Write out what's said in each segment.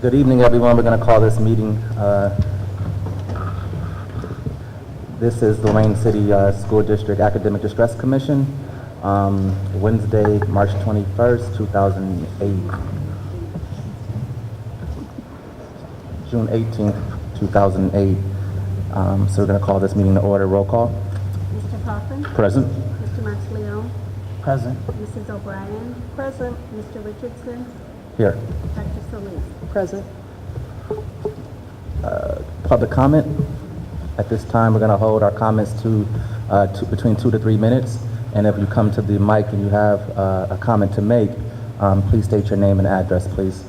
Good evening, everyone. We're going to call this meeting. This is Lorain City School District Academic Distress Commission, Wednesday, March 21st, 2008. June 18th, 2008. So we're going to call this meeting to order. Roll call. Mr. Coffin? Present. Mr. Monteleone? Present. Mrs. O'Brien? Present. Mr. Richardson? Here. Dr. Solis? Present. Public comment. At this time, we're going to hold our comments to between 2 to 3 minutes. And if you come to the mic and you have a comment to make, please state your name and address, please.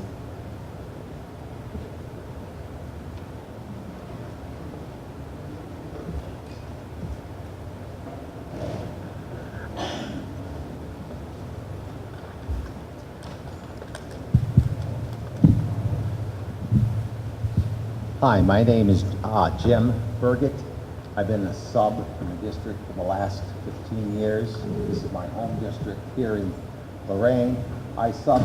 Hi, my name is Jim Burgett. I've been a sub in the district for the last 15 years. This is my home district here in Lorain. I sub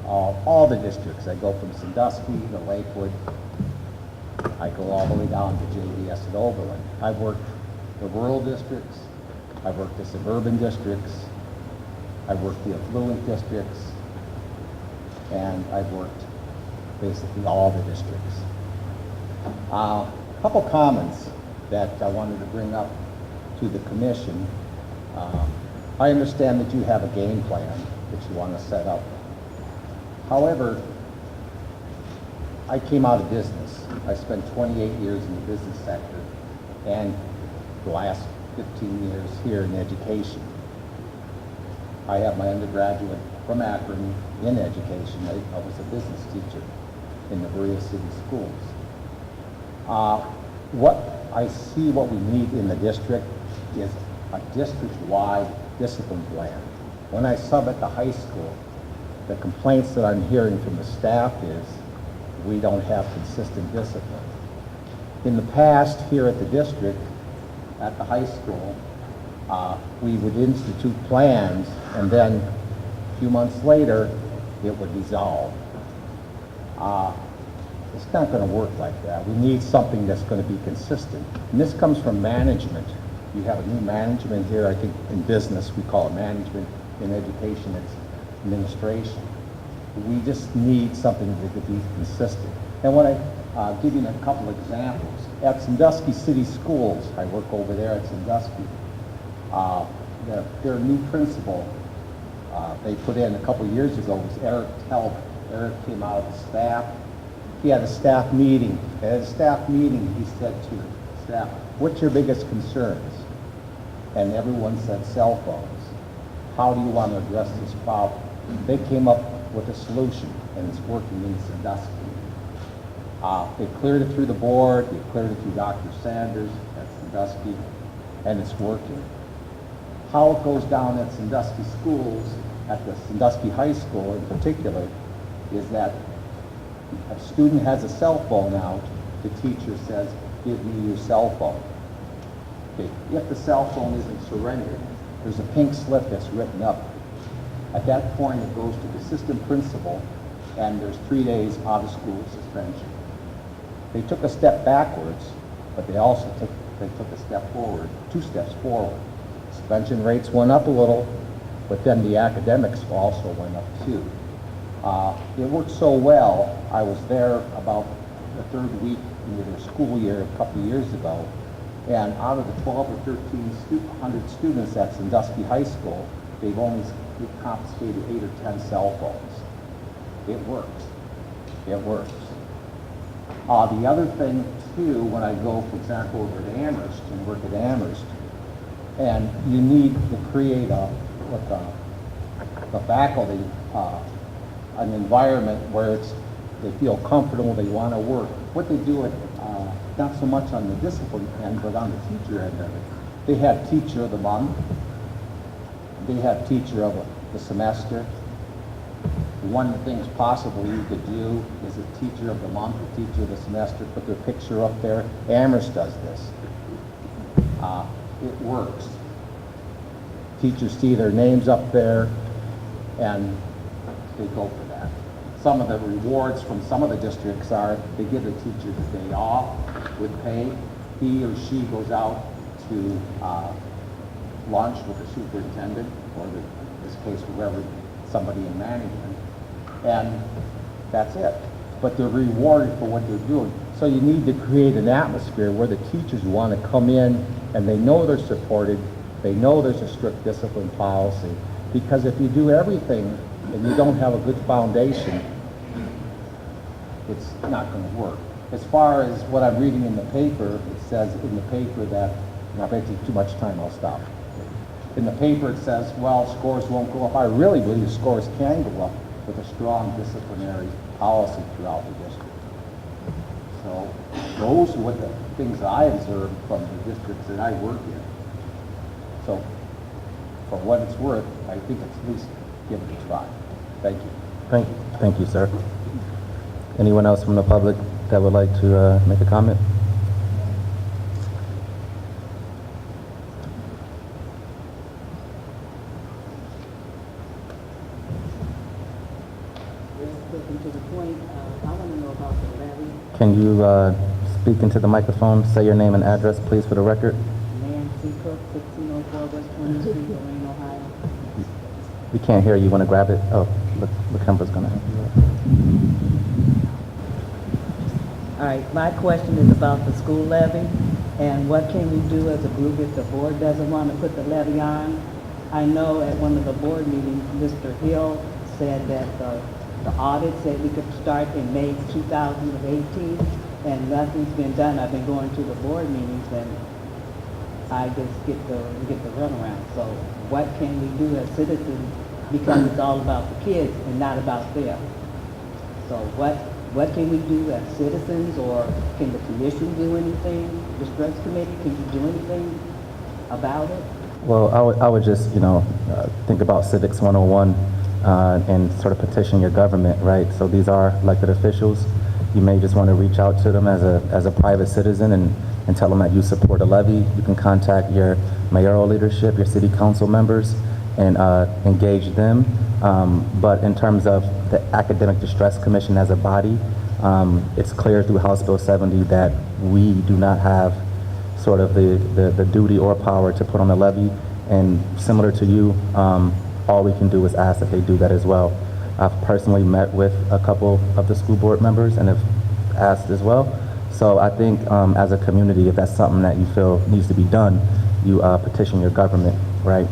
all the districts. I go from Sandusky to Lakewood. I go all the way down to JBS at Oberlin. I've worked the rural districts. I've worked the suburban districts. I've worked the affluent districts. And I've worked basically all the districts. A couple comments that I wanted to bring up to the commission. I understand that you have a game plan that you want to set up. However, I came out of business. I spent 28 years in the business sector and the last 15 years here in education. I have my undergraduate from Akron in education. I was a business teacher in the Berea City schools. What we need in the district is a district-wide discipline plan. When I sub at the high school, the complaints that I'm hearing from the staff is we don't have consistent discipline. In the past, here at the district, at the high school, we would institute plans and then a few months later, it would dissolve. It's not going to work like that. We need something that's going to be consistent. And this comes from management. You have a new management here. I think in business we call it management. In education it's administration. We just need something that could be consistent. And when I give you a couple examples. At Sandusky City Schools, I work over there at Sandusky. Their new principal they put in a couple years ago was Eric Talbot. Eric came out of the staff. He had a staff meeting. At a staff meeting, he said to the staff, "What's your biggest concerns?" And everyone said cell phones. How do you want to address this problem? They came up with a solution, and it's working in Sandusky. They cleared it through the board. They cleared it through Dr. Sanders at Sandusky, and it's working. How it goes down at Sandusky schools, at the Sandusky High School in particular, is that if a student has a cell phone out, the teacher says, "Give me your cell phone." Okay. If the cell phone isn't surrendered, there's a pink slip that's written up. At that point, it goes to the assistant principal, and there's 3 days out of school suspension. They took a step backwards, but they also took a step forward, 2 steps forward. Suspension rates went up a little, but then the academics also went up too. It worked so well. I was there about the 3rd week into their school year a couple of years ago, and out of the 12 or 1,300 students at Sandusky High School, they've only confiscated 8 or 10 cell phones. It works. It works. The other thing too, when I go, for example, over to Amherst and work at Amherst, and you need to create the faculty an environment where they feel comfortable, they want to work. What they do, not so much on the discipline end, but on the teacher end of it. They have teacher of the month. They have teacher of the semester. One of the things possibly you could do is a teacher of the month, a teacher of the semester, put their picture up there. Amherst does this. It works. Teachers see their names up there, and they go for that. some of the rewards from some of the districts are they give the teacher the day off with pay. He or she goes out to lunch with the superintendent, or in this case, whoever, somebody in management, and that's it. But they're rewarded for what they're doing. So you need to create an atmosphere where the teachers want to come in and they know they're supported, they know there's a strict discipline policy. Because if you do everything and you don't have a good foundation, it's not going to work. As far as what I'm reading in the paper, it says in the paper that, and if I take too much time, I'll stop. In the paper it says, well, scores won't go up. I really believe scores can go up with a strong disciplinary policy throughout the district. So those are what the things I observed from the districts that I work in. So for what it's worth, I think it's at least give it a try. Thank you. Thank you, sir. Anyone else from the public that would like to make a comment? To the point, I want to know about the levy. Can you speak into the microphone, say your name and address, please, for the record? Nancy Cook, 1604 West 20th Street, Lorain, Ohio. We can't hear you. Want to grab it? Oh, look, Kemba's going to help you out. All right, my question is about the school levy, and what can we do as a group if the board doesn't want to put the levy on? I know at one of the board meetings, Mr. Hill said that the audit said we could start in May 2018, and nothing's been done. I've been going to the board meetings, and I just get the runaround. So what can we do as citizens, because it's all about the kids and not about them? So what can we do as citizens, or can the commission do anything? The Stress Committee, can you do anything about it? Well, I would just, think about Civics 101 and sort of petition your government, right? So these are elected officials. You may just want to reach out to them as a private citizen and tell them that you support a levy. You can contact your mayoral leadership, your city council members, and engage them. But in terms of the Academic Distress Commission as a body, it's clear through House Bill 70 that we do not have sort of the duty or power to put on a levy. And similar to you, all we can do is ask that they do that as well. I've personally met with a couple of the school board members and have asked as well. So I think as a community, if that's something that you feel needs to be done, you petition your government, right?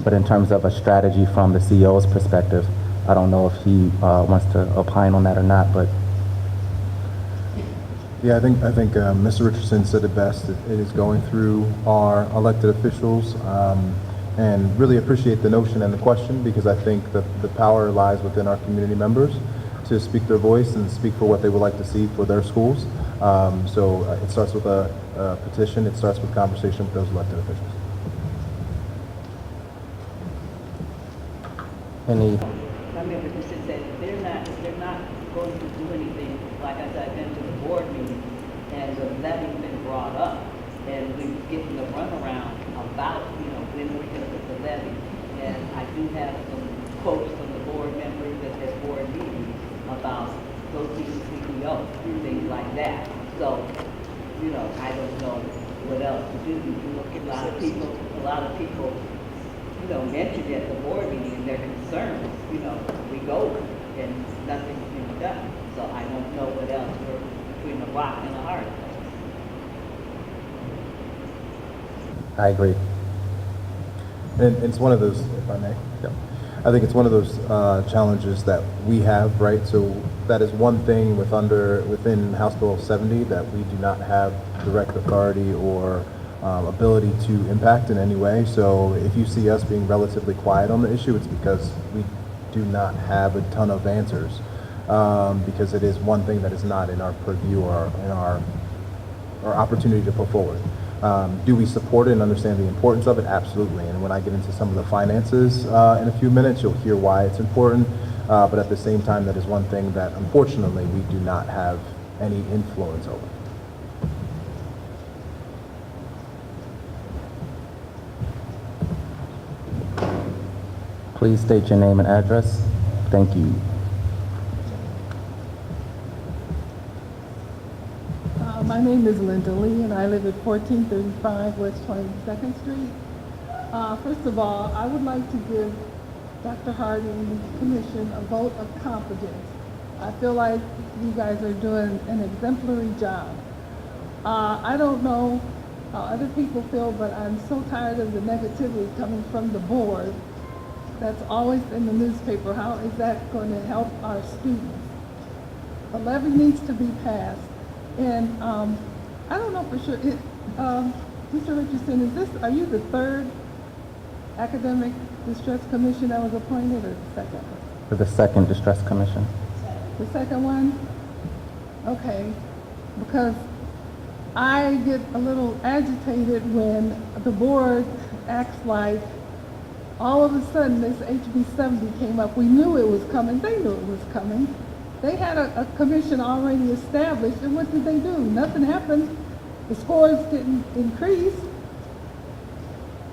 But in terms of a strategy from the CEO's perspective, I don't know if he wants to opine on that or not, but. Yeah, I think Mr. Richardson said it best. It is going through our elected officials, and really appreciate the notion and the question, because I think that the power lies within our community members to speak their voice and speak for what they would like to see for their schools. So it starts with a petition. It starts with conversation with those elected officials. Any? I remember you said they're not going to do anything. Like I said, I've been to the board meeting, and the levy's been brought up, and we're getting the runaround about, when we're going to put the levy. And I do have some quotes from the board members at their board meetings about go to the CEO, things like that. So, I don't know what else to do. A lot of people, mentioned at the board meeting and their concerns. We go and nothing's been done. So I don't know what else. We're between a rock and a hard place. I agree. And it's one of those, if I may, I think it's one of those challenges that we have, right? So that is one thing within House Bill 70 that we do not have direct authority or ability to impact in any way. So if you see us being relatively quiet on the issue, it's because we do not have a ton of answers, because it is one thing that is not in our purview or in our opportunity to put forward. Do we support it and understand the importance of it? Absolutely. And when I get into some of the finances in a few minutes, you'll hear why it's important. But at the same time, that is one thing that unfortunately we do not have any influence over. Please state your name and address. Thank you. My name is Linda Lee, and I live at 1435 West 22nd Street. First of all, I would like to give Dr. Hardy and the commission a vote of confidence. I feel like you guys are doing an exemplary job. I don't know how other people feel, but I'm so tired of the negativity coming from the board. That's always in the newspaper. How is that going to help our students? A levy needs to be passed. And I don't know for sure. Mr. Richardson, are you the third academic distress commission that was appointed, or the second? For the second distress commission. The second one? Okay, because I get a little agitated when the board acts like all of a sudden this HB 70 came up. We knew it was coming. They knew it was coming. They had a commission already established, and what did they do? Nothing happened. The scores didn't increase.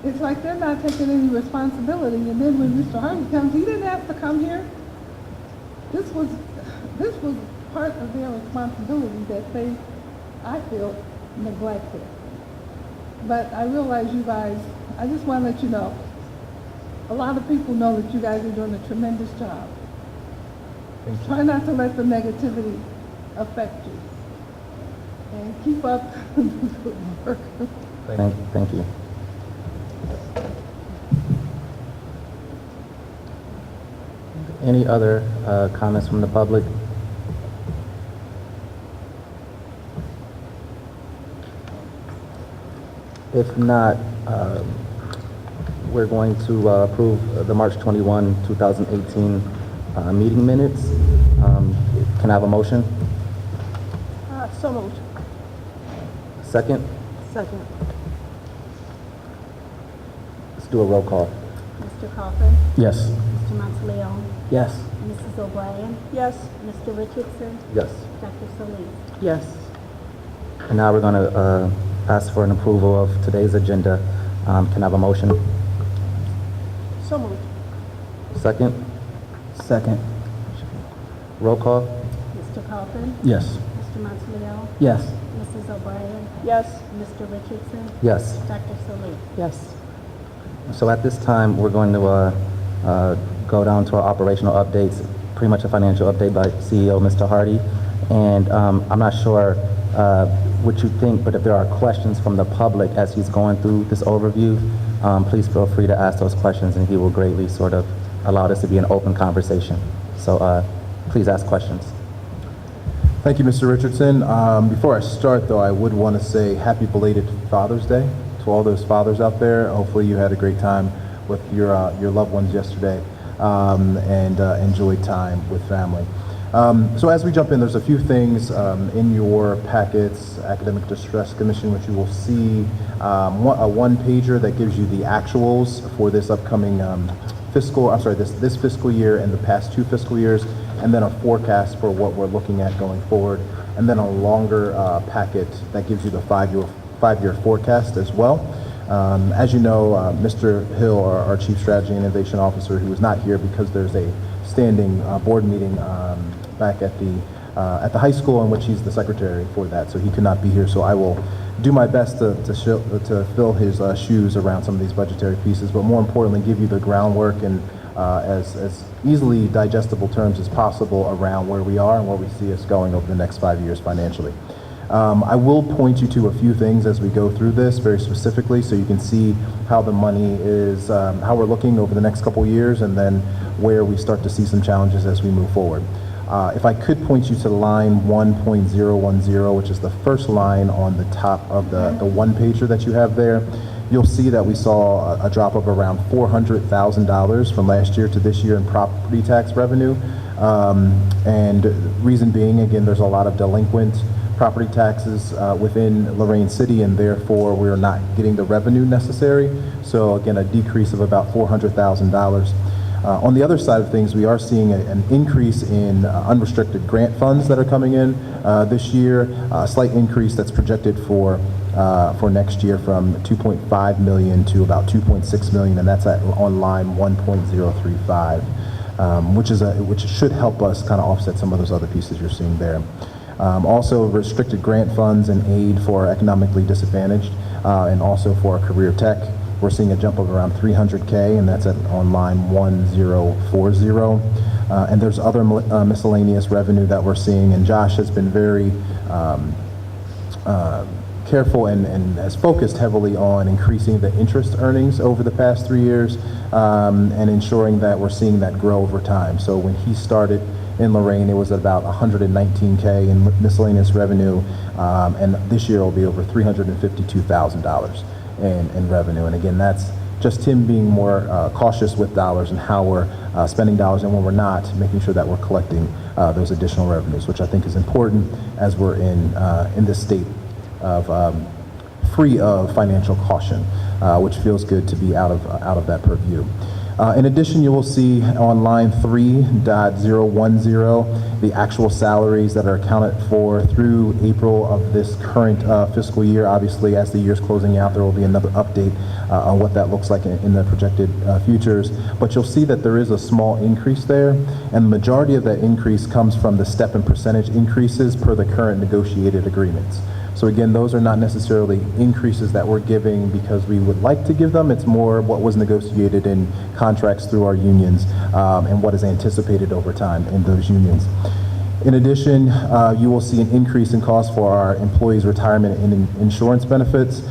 It's like they're not taking any responsibility. And then when Mr. Hardy comes, he didn't have to come here. This was part of their responsibility that they, I feel, neglected. But I realize you guys, I just want to let you know, a lot of people know that you guys are doing a tremendous job. Try not to let the negativity affect you. And keep up the good work. Thank you. Any other comments from the public? If not, we're going to approve the March 21, 2018 meeting minutes. Can I have a motion? So moved. Second? Second. Let's do a roll call. Mr. Coffin? Yes. Mr. Monteleone? Yes. Mrs. O'Brien? Yes. Mr. Richardson? Yes. Dr. Solis? Yes. And now we're going to ask for an approval of today's agenda. Can I have a motion? So moved. Second? Second. Roll call? Mr. Coffin? Yes. Mr. Monteleone? Yes. Mrs. O'Brien? Yes. Mr. Richardson? Yes. Dr. Solis? Yes. So at this time, we're going to go down to our operational updates, pretty much a financial update by CEO Mr. Hardy. And I'm not sure what you think, but if there are questions from the public as he's going through this overview, please feel free to ask those questions, and he will greatly sort of allow this to be an open conversation. So please ask questions. Thank you, Mr. Richardson. Before I start, though, I would want to say happy belated Father's Day to all those fathers out there. Hopefully you had a great time with your loved ones yesterday and enjoyed time with family. So as we jump in, there's a few things in your packets, Academic Distress Commission, which you will see a one-pager that gives you the actuals for this upcoming this fiscal year and the past 2 fiscal years, and then a forecast for what we're looking at going forward, and then a longer packet that gives you the five-year forecast as well. As you know, Mr. Hill, our Chief Strategy and Innovation Officer, who is not here because there's a standing board meeting back at the high school in which he's the secretary for that, so he could not be here. So I will do my best to fill his shoes around some of these budgetary pieces, but more importantly, give you the groundwork and as easily digestible terms as possible around where we are and where we see us going over the next 5 years financially. I will point you to a few things as we go through this very specifically, so you can see how the money is, how we're looking over the next couple years, and then where we start to see some challenges as we move forward. If I could point you to line 1.010, which is the first line on the top of the one-pager that you have there, you'll see that we saw a drop of around $400,000 from last year to this year in property tax revenue. And reason being, again, there's a lot of delinquent property taxes within Lorain City, and therefore we're not getting the revenue necessary. So again, a decrease of about $400,000. On the other side of things, we are seeing an increase in unrestricted grant funds that are coming in this year, a slight increase that's projected for next year from 2.5 million to about 2.6 million, and that's on line 1.035, which should help us kind of offset some of those other pieces you're seeing there. Also restricted grant funds and aid for economically disadvantaged, and also for career tech. We're seeing a jump of around 300K, and that's on line 1040. And there's other miscellaneous revenue that we're seeing, and Josh has been very careful and has focused heavily on increasing the interest earnings over the past 3 years, and ensuring that we're seeing that grow over time. So when he started in Lorain, it was about 119K in miscellaneous revenue, and this year will be over $352,000 in revenue. And again, that's just him being more cautious with dollars and how we're spending dollars, and when we're not, making sure that we're collecting those additional revenues, which I think is important as we're in this state of free of financial caution, which feels good to be out of that purview. In addition, you will see on line 3.010 the actual salaries that are accounted for through April of this current fiscal year. Obviously, as the year's closing out, there will be another update on what that looks like in the projected futures. But you'll see that there is a small increase there, and the majority of that increase comes from the step and percentage increases per the current negotiated agreements. So again, those are not necessarily increases that we're giving because we would like to give them. It's more what was negotiated in contracts through our unions, and what is anticipated over time in those unions. In addition, you will see an increase in costs for our employees' retirement and insurance benefits.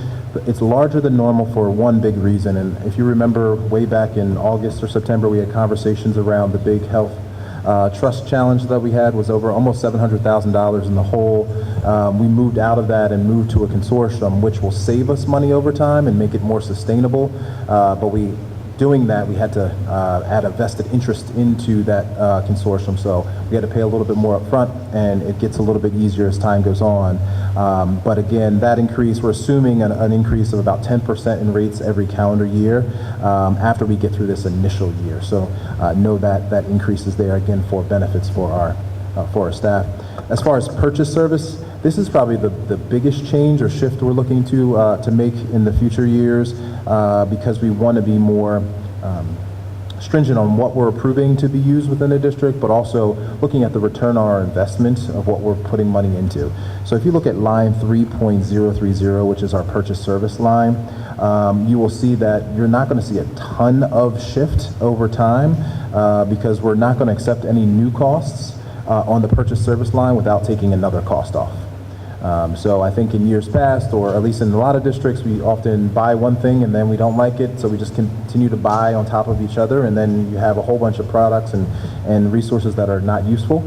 It's larger than normal for one big reason, and if you remember way back in August or September, we had conversations around the big health trust challenge that we had was over almost $700,000 in the hole. We moved out of that and moved to a consortium, which will save us money over time and make it more sustainable. But doing that, we had to add a vested interest into that consortium. So we had to pay a little bit more up front, and it gets a little bit easier as time goes on. But again, that increase, we're assuming an increase of about 10% in rates every calendar year after we get through this initial year. So know that that increase is there again for benefits for our staff. As far as purchase service, this is probably the biggest change or shift we're looking to make in the future years, because we want to be more stringent on what we're approving to be used within the district, but also looking at the return on our investment of what we're putting money into. So if you look at line 3.030, which is our purchase service line, you will see that you're not going to see a ton of shift over time, because we're not going to accept any new costs on the purchase service line without taking another cost off. So I think in years past, or at least in a lot of districts, we often buy one thing and then we don't like it, so we just continue to buy on top of each other, and then you have a whole bunch of products and resources that are not useful,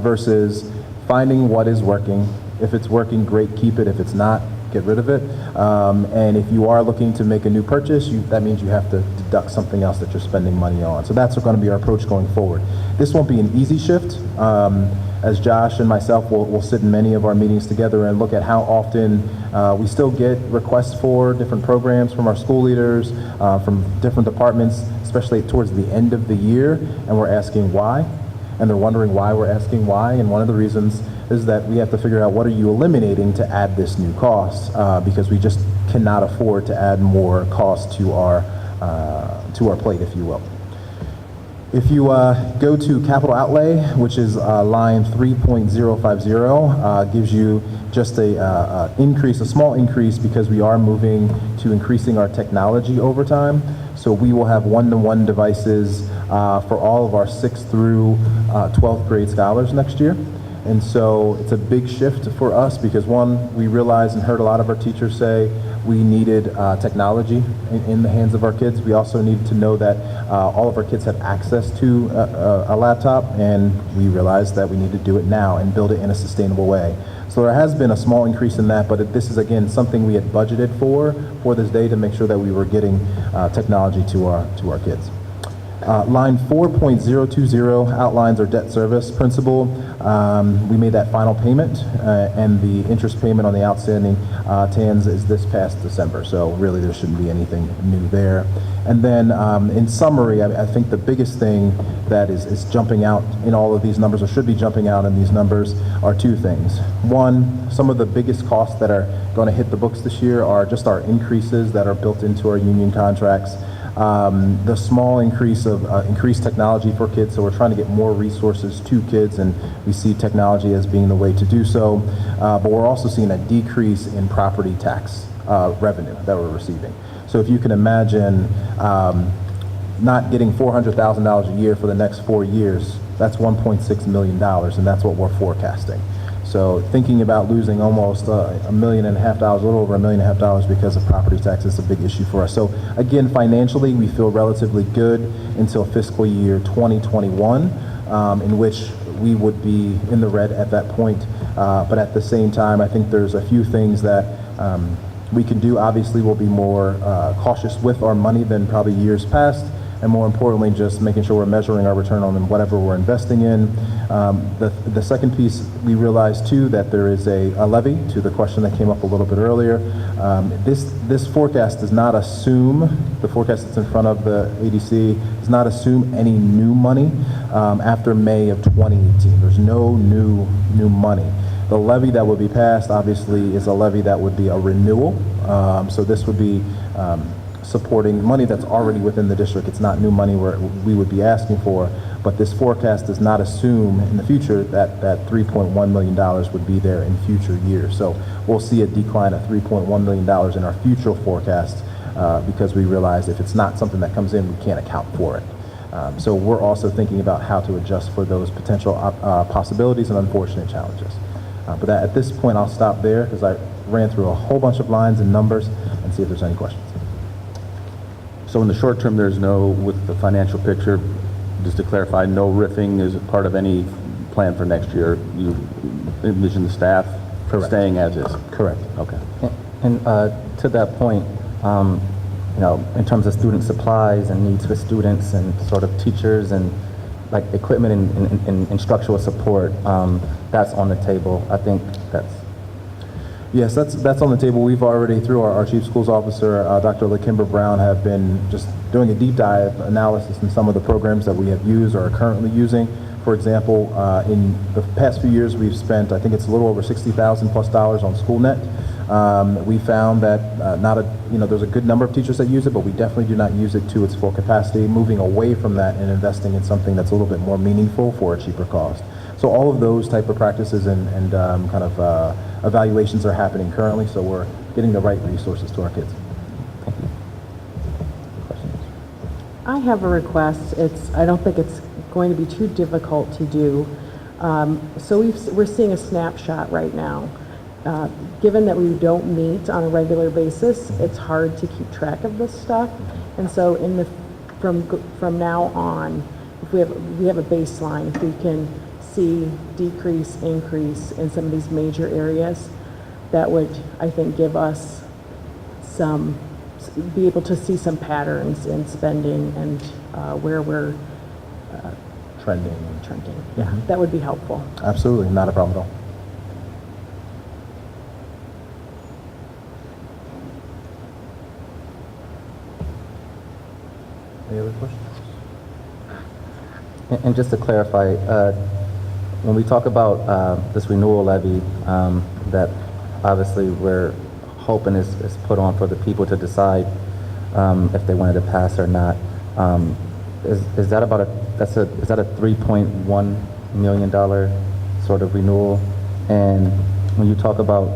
versus finding what is working. If it's working, great, keep it. If it's not, get rid of it. And if you are looking to make a new purchase, that means you have to deduct something else that you're spending money on. So that's going to be our approach going forward. This won't be an easy shift. As Josh and myself will sit in many of our meetings together and look at how often we still get requests for different programs from our school leaders, from different departments, especially towards the end of the year, and we're asking why, and they're wondering why we're asking why, and one of the reasons is that we have to figure out what are you eliminating to add this new cost, because we just cannot afford to add more cost to our plate, if you will. If you go to capital outlay, which is line 3.050, gives you just a small increase, because we are moving to increasing our technology over time. So we will have one-to-one devices for all of our 6th through 12th grade scholars next year. And so it's a big shift for us because, one, we realized and heard a lot of our teachers say we needed technology in the hands of our kids. We also needed to know that all of our kids have access to a laptop, and we realized that we need to do it now and build it in a sustainable way. So there has been a small increase in that, but this is, again, something we had budgeted for this day to make sure that we were getting technology to our kids. Line 4.020 outlines our debt service principal. We made that final payment, and the interest payment on the outstanding TANs is this past December, so really there shouldn't be anything new there. And then in summary, I think the biggest thing that is jumping out in all of these numbers, or should be jumping out in these numbers, are two things. One, some of the biggest costs that are going to hit the books this year are just our increases that are built into our union contracts. The small increase of increased technology for kids, so we're trying to get more resources to kids, and we see technology as being the way to do so. But we're also seeing a decrease in property tax revenue that we're receiving. So if you can imagine not getting $400,000 a year for the next 4 years, that's $1.6 million, and that's what we're forecasting. So thinking about losing almost $1.5 million, a little over $1.5 million because of property tax is a big issue for us. So again, financially, we feel relatively good until fiscal year 2021, in which we would be in the red at that point. But at the same time, I think there's a few things that we can do. Obviously, we'll be more cautious with our money than probably years past. And more importantly, just making sure we're measuring our return on whatever we're investing in. The second piece, we realized too that there is a levy, to the question that came up a little bit earlier. This forecast does not assume, the forecast that's in front of the ADC does not assume any new money after May of 2018. There's no new money. The levy that would be passed, obviously, is a levy that would be a renewal. So this would be supporting money that's already within the district. It's not new money where we would be asking for, but this forecast does not assume in the future that $3.1 million would be there in future years. So we'll see a decline of $3.1 million in our future forecast because we realize if it's not something that comes in, we can't account for it. So we're also thinking about how to adjust for those potential possibilities and unfortunate challenges. But at this point, I'll stop there because I ran through a whole bunch of lines and numbers and see if there's any questions. So in the short term, there's no, with the financial picture, just to clarify, no riffing is part of any plan for next year. You envision the staff staying as is? Correct. Okay. And to that point, you know, in terms of student supplies and needs for students and sort of teachers and like equipment and instructional support, that's on the table. I think that's... Yes, that's on the table. We've already, through our Chief Schools Officer, Dr. LaKimber Brown, have been just doing a deep dive analysis in some of the programs that we have used or are currently using. For example, in the past few years, we've spent, I think it's a little over $60,000 plus on SchoolNet. We found that there's a good number of teachers that use it, but we definitely do not use it to its full capacity, moving away from that and investing in something that's a little bit more meaningful for a cheaper cost. So all of those type of practices and kind of evaluations are happening currently, so we're getting the right resources to our kids. I have a request. I don't think it's going to be too difficult to do. So we're seeing a snapshot right now. Given that we don't meet on a regular basis, it's hard to keep track of this stuff. And so from now on, if we have a baseline, if we can see decrease, increase in some of these major areas, that would, I think, give us be able to see some patterns in spending and where we're Trending. Yeah, that would be helpful. Absolutely, not a problem at all. Any other questions? And just to clarify, when we talk about this renewal levy that obviously we're hoping is put on for the people to decide if they wanted to pass or not, is that about is that a $3.1 million sort of renewal? And when you talk about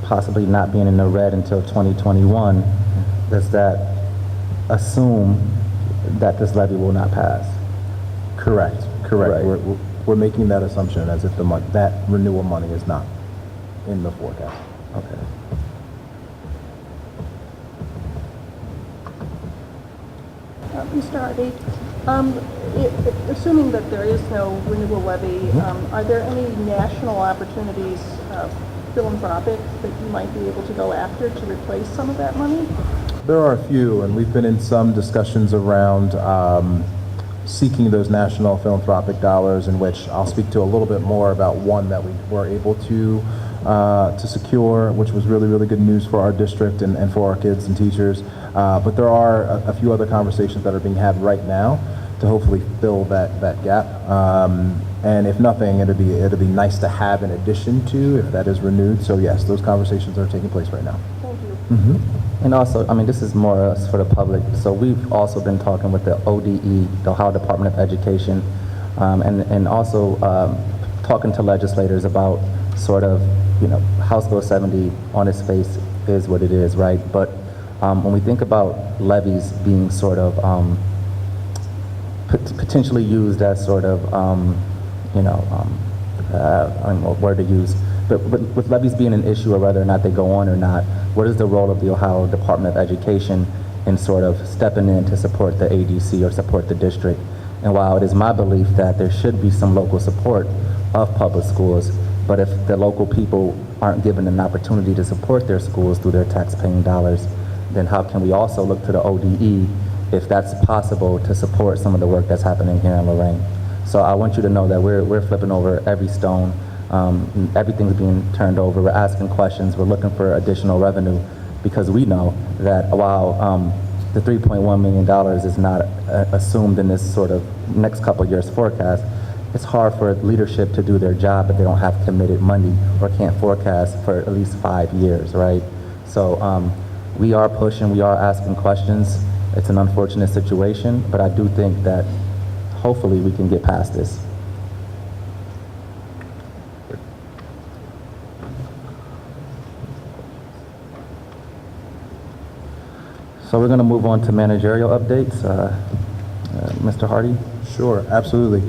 possibly not being in the red until 2021, does that assume that this levy will not pass? Correct. Right. We're making that assumption as if that renewal money is not in the forecast. Okay. Mr. Harvey, assuming that there is no renewal levy, are there any national opportunities, philanthropic, that you might be able to go after to replace some of that money? There are a few, and we've been in some discussions around seeking those national philanthropic dollars, in which I'll speak to a little bit more about one that we were able to secure, which was really, really good news for our district and for our kids and teachers. But there are a few other conversations that are being had right now to hopefully fill that gap. And if nothing, it'd be nice to have in addition to, if that is renewed. So yes, those conversations are taking place right now. Thank you. Mm-hmm. And also, I mean, this is more or less for the public. So we've also been talking with the ODE, the Ohio Department of Education, and also talking to legislators about sort of, you know, House Bill 70 on its face is what it is, right? But when we think about levies being sort of potentially used as sort of, you know, I don't know what word to use, but with levies being an issue or whether or not they go on or not, what is the role of the Ohio Department of Education in sort of stepping in to support the ADC or support the district? And while it is my belief that there should be some local support of public schools, but if the local people aren't given an opportunity to support their schools through their tax-paying dollars, then how can we also look to the ODE, if that's possible, to support some of the work that's happening here in Lorain? So I want you to know that we're flipping over every stone. Everything's being turned over. We're asking questions. We're looking for additional revenue because we know that while the $3.1 million is not assumed in this sort of next couple years forecast, it's hard for leadership to do their job if they don't have committed money or can't forecast for at least 5 years, right? So we are pushing, we are asking questions. It's an unfortunate situation, but I do think that hopefully we can get past this. So we're going to move on to managerial updates. Mr. Hardy? Sure, absolutely.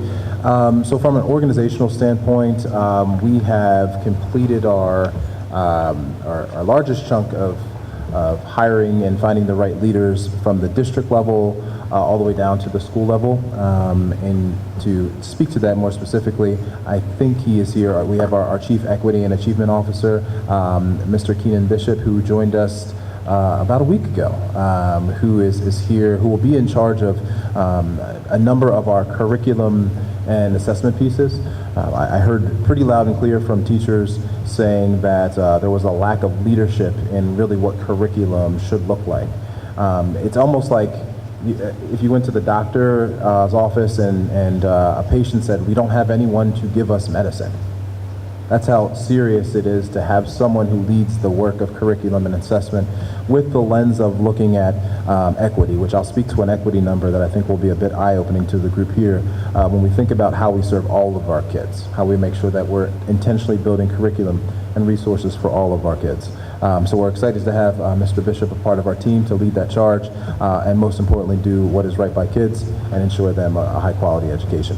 So from an organizational standpoint, we have completed our largest chunk of hiring and finding the right leaders from the district level all the way down to the school level. And to speak to that more specifically, I think he is here. We have our Chief Equity and Achievement Officer, Mr. Keenan Bishop, who joined us about a week ago, who is here, who will be in charge of a number of our curriculum and assessment pieces. I heard pretty loud and clear from teachers saying that there was a lack of leadership in really what curriculum should look like. It's almost like if you went to the doctor's office and a patient said, "We don't have anyone to give us medicine." That's how serious it is to have someone who leads the work of curriculum and assessment with the lens of looking at equity, which I'll speak to an equity number that I think will be a bit eye-opening to the group here when we think about how we serve all of our kids, how we make sure that we're intentionally building curriculum and resources for all of our kids. So we're excited to have Mr. Bishop a part of our team to lead that charge and most importantly do what is right by kids and ensure them a high-quality education.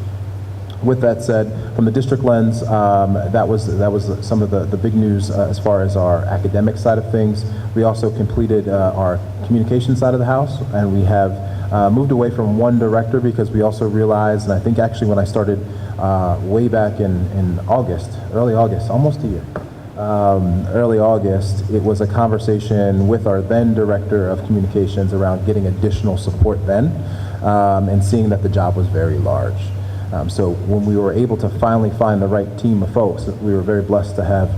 With that said, from the district lens, that was some of the big news as far as our academic side of things. We also completed our communication side of the house, and we have moved away from one director because we also realized, and I think actually when I started way back in August, early August, almost a year, early August, it was a conversation with our then director of communications around getting additional support then, and seeing that the job was very large. So when we were able to finally find the right team of folks, we were very blessed to have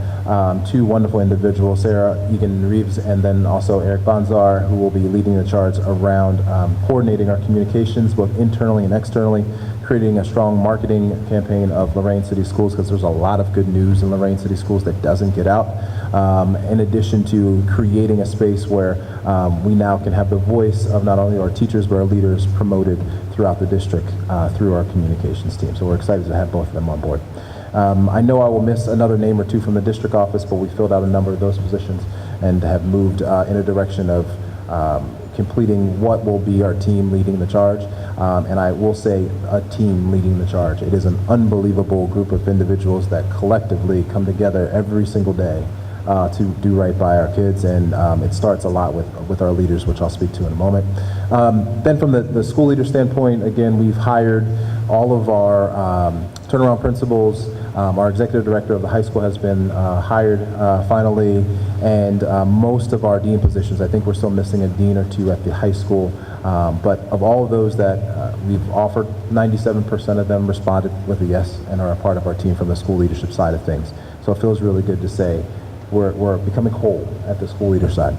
two wonderful individuals, Sarah Egan-Reeves and then also Eric Bonzar, who will be leading the charge around coordinating our communications both internally and externally, creating a strong marketing campaign of Lorain City Schools, because there's a lot of good news in Lorain City Schools that doesn't get out, in addition to creating a space where we now can have the voice of not only our teachers but our leaders promoted throughout the district through our communications team. So we're excited to have both of them on board. I know I will miss another name or two from the district office, but we filled out a number of those positions and have moved in a direction of completing what will be our team leading the charge. And I will say a team leading the charge. It is an unbelievable group of individuals that collectively come together every single day to do right by our kids, and it starts a lot with our leaders, which I'll speak to in a moment. Then from the school leader standpoint, again, we've hired all of our turnaround principals. Our executive director of the high school has been hired finally, and most of our dean positions, I think we're still missing a dean or two at the high school, but of all of those that we've offered, 97% of them responded with a yes and are a part of our team from the school leadership side of things. So it feels really good to say we're becoming whole at the school leader side.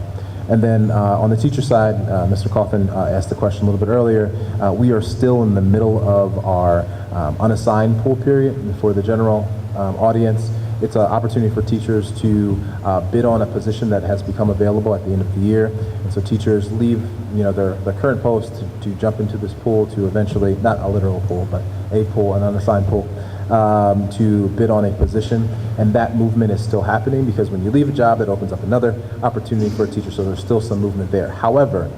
And then on the teacher side, Mr. Coffin asked the question a little bit earlier. We are still in the middle of our unassigned pool period for the general audience, It's an opportunity for teachers to bid on a position that has become available at the end of the year. And so teachers leave, their current post to jump into this pool to eventually, not a literal pool, but a pool, an unassigned pool, to bid on a position. And that movement is still happening because when you leave a job, it opens up another opportunity for a teacher. So there's still some movement there. However,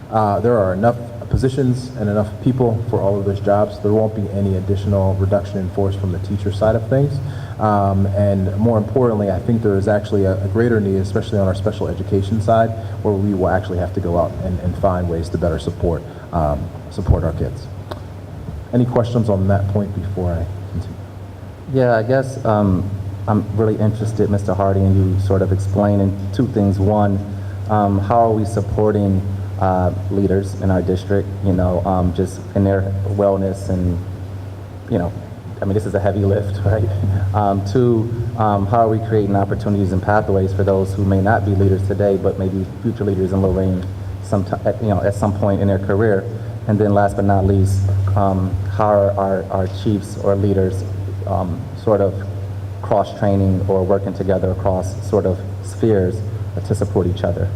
there are enough positions and enough people for all of those jobs. There won't be any additional reduction in force from the teacher side of things. And more importantly, I think there is actually a greater need, especially on our special education side, where we will actually have to go out and find ways to better support our kids. Any questions on that point before I continue? Yeah, I guess I'm really interested, Mr. Hardy, in you sort of explaining two things. One, how are we supporting leaders in our district, just in their wellness and, this is a heavy lift, right? Two, how are we creating opportunities and pathways for those who may not be leaders today, but maybe future leaders in Lorain at some point in their career? And then last but not least, how are our chiefs or leaders sort of cross-training or working together across sort of spheres to support each other?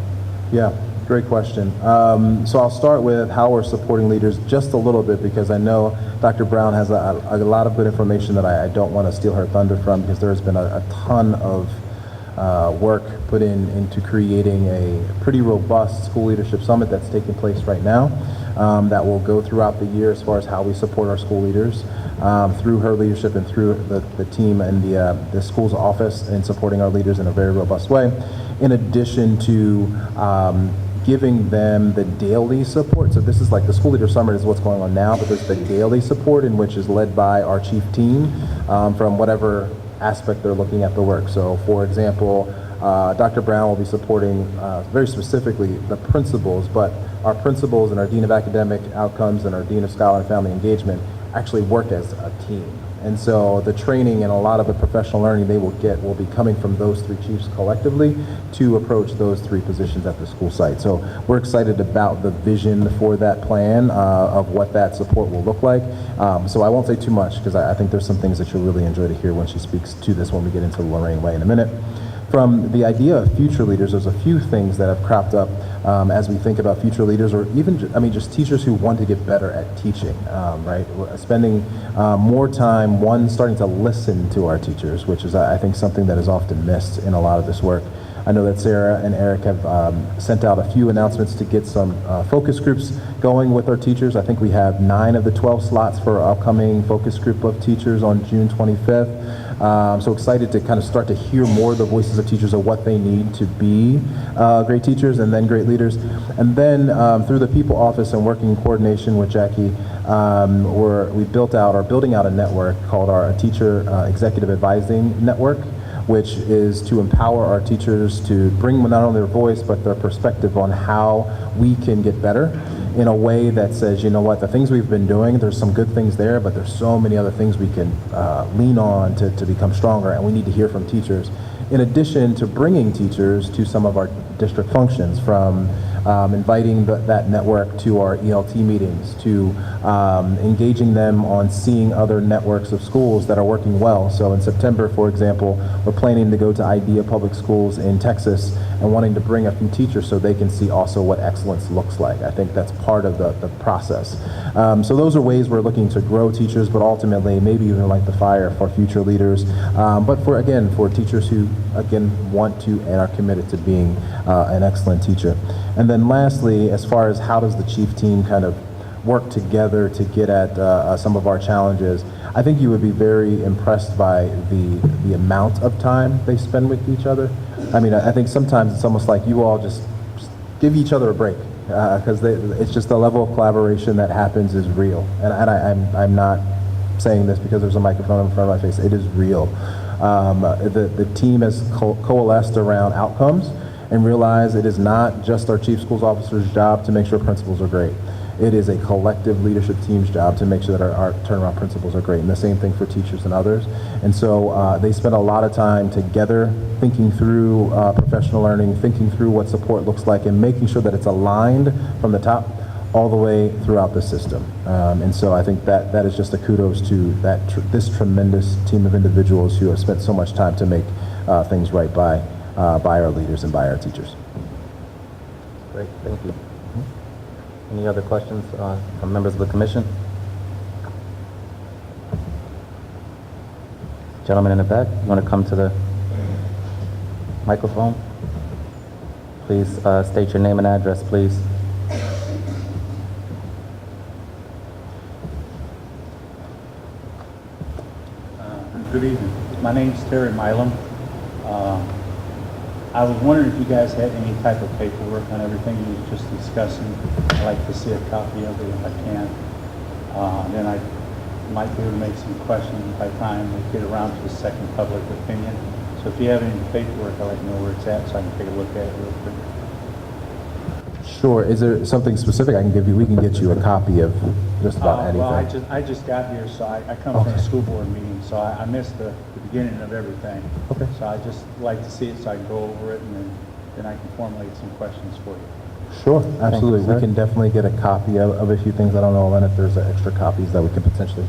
Yeah, great question. So I'll start with how we're supporting leaders just a little bit, because I know Dr. Brown has a lot of good information that I don't want to steal her thunder from, because there has been a ton of work put into creating a pretty robust school leadership summit that's taking place right now, that will go throughout the year as far as how we support our school leaders through her leadership and through the team and the school's office in supporting our leaders in a very robust way, in addition to giving them the daily support. So this is like the school leader summit is what's going on now, but there's the daily support, in which is led by our chief team from whatever aspect they're looking at the work. So for example, Dr. Brown will be supporting very specifically the principals, but our principals and our Dean of Academic Outcomes and our Dean of Scholar and Family Engagement actually work as a team. And so the training and a lot of the professional learning they will get will be coming from those three chiefs collectively to approach those three positions at the school site. So we're excited about the vision for that plan of what that support will look like. So I won't say too much, because I think there's some things that you'll really enjoy to hear when she speaks to this when we get into the Lorain Way in a minute. From the idea of future leaders, there's a few things that have cropped up as we think about future leaders, or even, just teachers who want to get better at teaching, right? We're spending more time, starting to listen to our teachers, which is, I think, something that is often missed in a lot of this work. I know that Sarah and Eric have sent out a few announcements to get some focus groups going with our teachers. I think we have 9 of the 12 slots for our upcoming focus group of teachers on June 25th. So excited to kind of start to hear more of the voices of teachers of what they need to be great teachers and then great leaders. And then through the people office and working in coordination with Jackie, we building out a network called our Teacher Executive Advising Network, which is to empower our teachers to bring not only their voice, but their perspective on how we can get better in a way that says, the things we've been doing, there's some good things there, but there's so many other things we can lean on to become stronger, and we need to hear from teachers. In addition to bringing teachers to some of our district functions, from inviting that network to our ELT meetings, to engaging them on seeing other networks of schools that are working well. So in September, for example, we're planning to go to IDEA Public Schools in Texas and wanting to bring a few teachers so they can see also what excellence looks like. I think that's part of the process. So those are ways we're looking to grow teachers, but ultimately maybe even light the fire for future leaders. But for teachers who, want to and are committed to being an excellent teacher. And then lastly, as far as how does the chief team kind of work together to get at some of our challenges, I think you would be very impressed by the amount of time they spend with each other. I think sometimes it's almost like you all just give each other a break, because it's just the level of collaboration that happens is real. And I'm not saying this because there's a microphone in front of my face. It is real. The team has coalesced around outcomes and realize it is not just our chief schools officer's job to make sure principals are great. It is a collective leadership team's job to make sure that our turnaround principals are great, and the same thing for teachers and others. And so they spend a lot of time together thinking through professional learning, thinking through what support looks like, and making sure that it's aligned from the top all the way throughout the system. And so I think that is just a kudos to this tremendous team of individuals who have spent so much time to make things right by our leaders and by our teachers. Great, thank you. Any other questions from members of the commission? Gentleman in the back, you want to come to the microphone? Please state your name and address, please. Good evening. My name's Terry Milam. I was wondering if you guys had any type of paperwork on everything you were just discussing. I'd like to see a copy of it if I can. Then I might be able to make some questions by the time we get around to the second public opinion. So if you have any paperwork, I'd like to know where it's at so I can take a look at it real quick. Sure. Is there something specific I can give you? We can get you a copy of just about anything. Well, I just got here, so I come from a school board meeting, so I missed the beginning of everything. Okay. So I just like to see it so I can go over it, and then I can formulate some questions for you. Sure, absolutely. sir. We can definitely get a copy of a few things. I don't know, Len, if there's extra copies that we can potentially.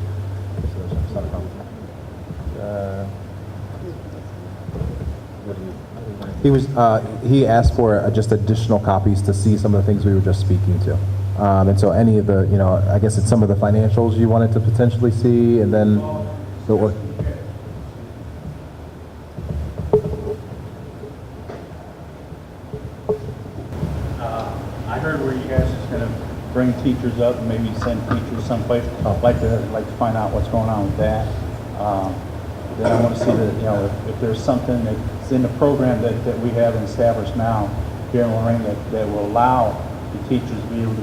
He asked for just additional copies to see some of the things we were just speaking to. And so any of the, I guess it's some of the financials you wanted to potentially see, and then I heard where you guys are going to bring teachers up and maybe send teachers someplace. I'd like to find out what's going on with that. Then I want to see that, if there's something that's in the program that we have established now here in Lorain that will allow the teachers to be able to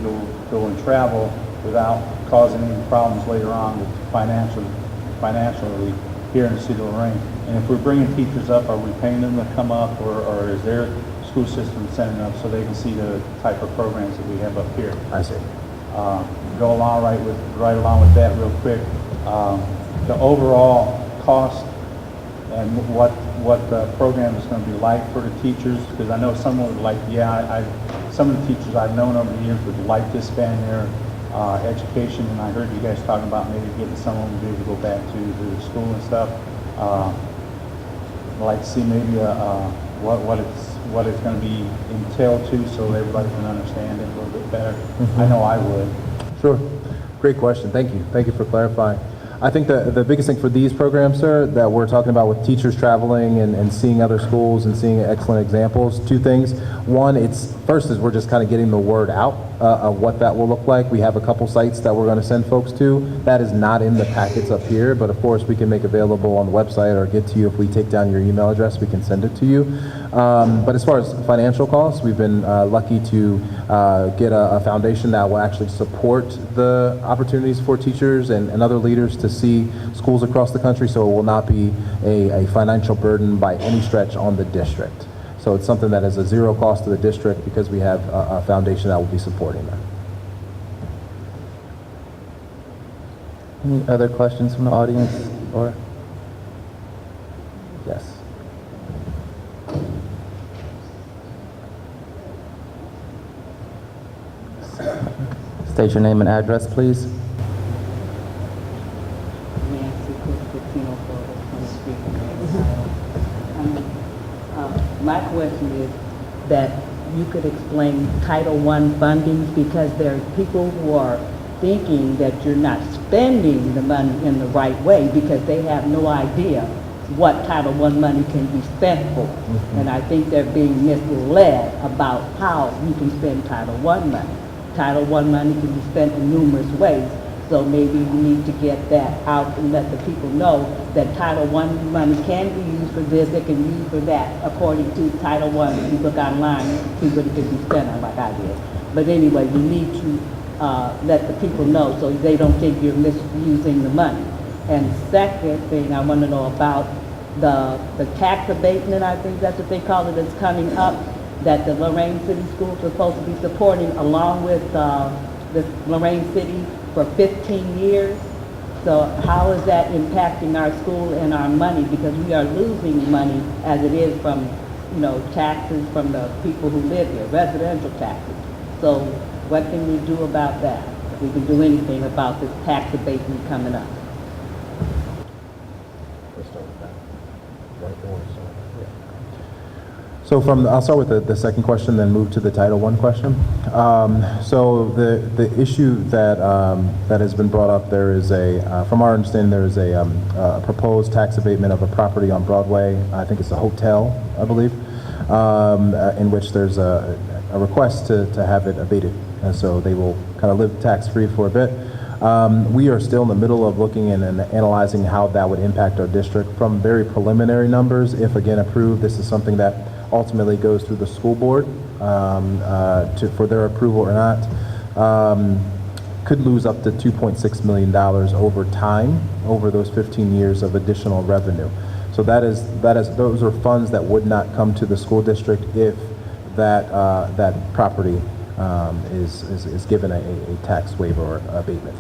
go and travel without causing any problems later on with financially here in the city of Lorain. And if we're bringing teachers up, are we paying them to come up, or is their school system sending them up so they can see the type of programs that we have up here? I see. Go along right along with that real quick. The overall cost and what the program is going to be like for the teachers, because I know someone would like, some of the teachers I've known over the years would like to expand their education, and I heard you guys talking about maybe getting someone to be able to go back to the school and stuff. I'd like to see maybe what it's going to be entailed to, so everybody can understand it a little bit better. I know I would. Sure. Great question. Thank you. Thank you for clarifying. I think the biggest thing for these programs, sir, that we're talking about with teachers traveling and seeing other schools and seeing excellent examples, two things. One, first is we're just kind of getting the word out of what that will look like. We have a couple sites that we're going to send folks to. That is not in the packets up here, but of course we can make available on the website or get to you if we take down your email address, we can send it to you. But as far as financial costs, we've been lucky to get a foundation that will actually support the opportunities for teachers and other leaders to see schools across the country, so it will not be a financial burden by any stretch on the district. So it's something that is a zero cost to the district because we have a foundation that will be supporting that. Any other questions from the audience? Or yes. State your name and address, please. My question is that you could explain Title I funding, because there are people who are thinking that you're not spending the money in the right way because they have no idea what Title I money can be spent for. And I think they're being misled about how you can spend Title I money. Title I money can be spent in numerous ways. So maybe we need to get that out and let the people know that Title I money can be used for this, it can be used for that, according to Title I. If you look online, you can see what it can be spent on, like I did. But anyway, we need to let the people know so they don't think you're misusing the money. And second thing, I want to know about the tax abatement, I think that's what they call it, that's coming up, that the Lorain City Schools are supposed to be supporting along with the Lorain City for 15 years. So how is that impacting our school and our money? Because we are losing money as it is from, taxes from the people who live here, residential taxes. So What can we do about that? If we can do anything about this tax abatement coming up? So I'll start with the second question, then move to the Title I question. So the issue that that has been brought up, there is from our understanding, there is a proposed tax abatement of a property on Broadway. I think it's a hotel, I believe, in which there's a request to have it abated, and so they will kind of live tax-free for a bit. We are still in the middle of looking and analyzing how that would impact our district. From very preliminary numbers, if again approved, this is something that ultimately goes through the school board for their approval or not. Could lose up to $2.6 million over time, over those 15 years of additional revenue. So those are funds that would not come to the school district if that property is given a tax waiver or abatement.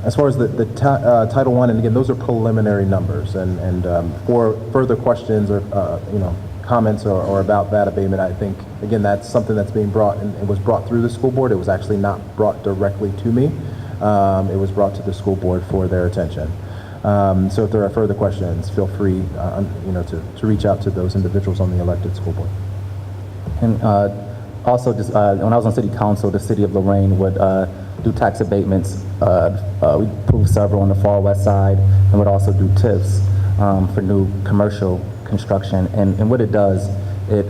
As far as the Title I, and again, those are preliminary numbers, and for further questions or comments or about that abatement, I think again that's something that's being brought, and it was brought through the school board. It was actually not brought directly to me. It was brought to the school board for their attention. So if there are further questions, feel free to reach out to those individuals on the elected school board. And also, just when I was on city council, the city of Lorain would do tax abatements. We approved several on the far west side, and would also do TIFs for new commercial construction. And what it does,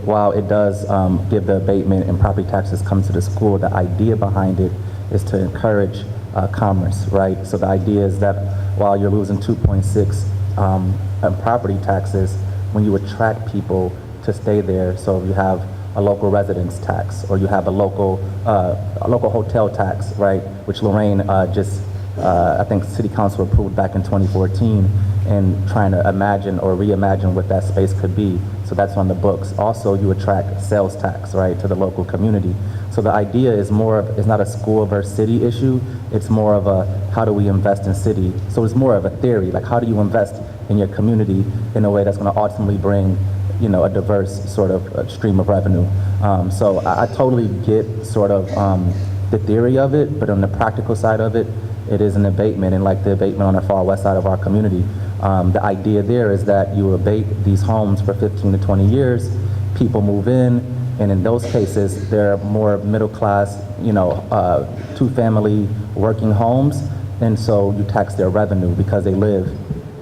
while it does give the abatement and property taxes come to the school, the idea behind it is to encourage commerce, right? So the idea is that while you're losing 2.6 on property taxes, when you attract people to stay there, so if you have a local residence tax, or you have a local hotel tax, right? Which Lorain I think City Council approved back in 2014, and trying to imagine or reimagine what that space could be. So that's on the books. Also, you attract sales tax, right, to the local community. So the idea is it's not a school versus city issue. It's more of a, how do we invest in city? So it's more of a theory, like how do you invest in your community in a way that's going to ultimately bring a diverse sort of stream of revenue. So I totally get sort of the theory of it, but on the practical side of it, it is an abatement, and like the abatement on the far west side of our community. The idea there is that you abate these homes for 15 to 20 years, people move in, and in those cases, they're more middle class, two-family working homes, and so you tax their revenue because they live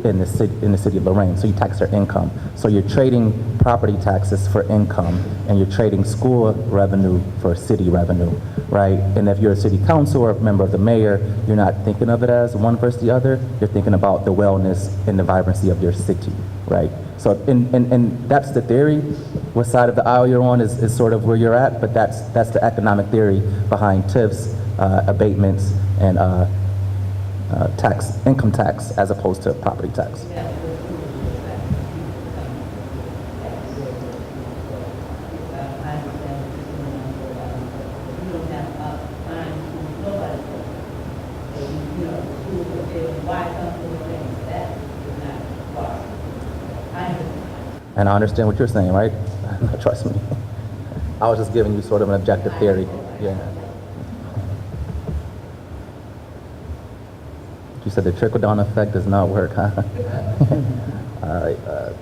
in the city of Lorain, so you tax their income. So you're trading property taxes for income, and you're trading school revenue for city revenue, right? And if you're a city council or a member of the mayor, you're not thinking of it as one versus the other. You're thinking about the wellness and the vibrancy of your city, right? So, and that's the theory. What side of the aisle you're on is sort of where you're at, but that's the economic theory behind TIFs, abatements, and income tax as opposed to property tax. And I understand what you're saying, right? Trust me. I was just giving you sort of an objective theory. Yeah. You said the trickle-down effect does not work, huh? All right.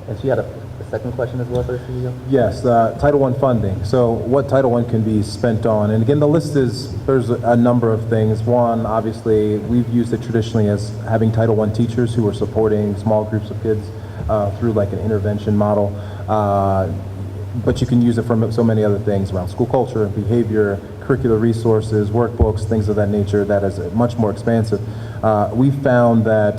And she had a second question as well for the CEO? Yes, Title I funding. So what Title I can be spent on? And again, the list there's a number of things. One, obviously, we've used it traditionally as having Title I teachers who are supporting small groups of kids through like an intervention model. But you can use it for so many other things around school culture and behavior, curricular resources, workbooks, things of that nature that is much more expansive. We found that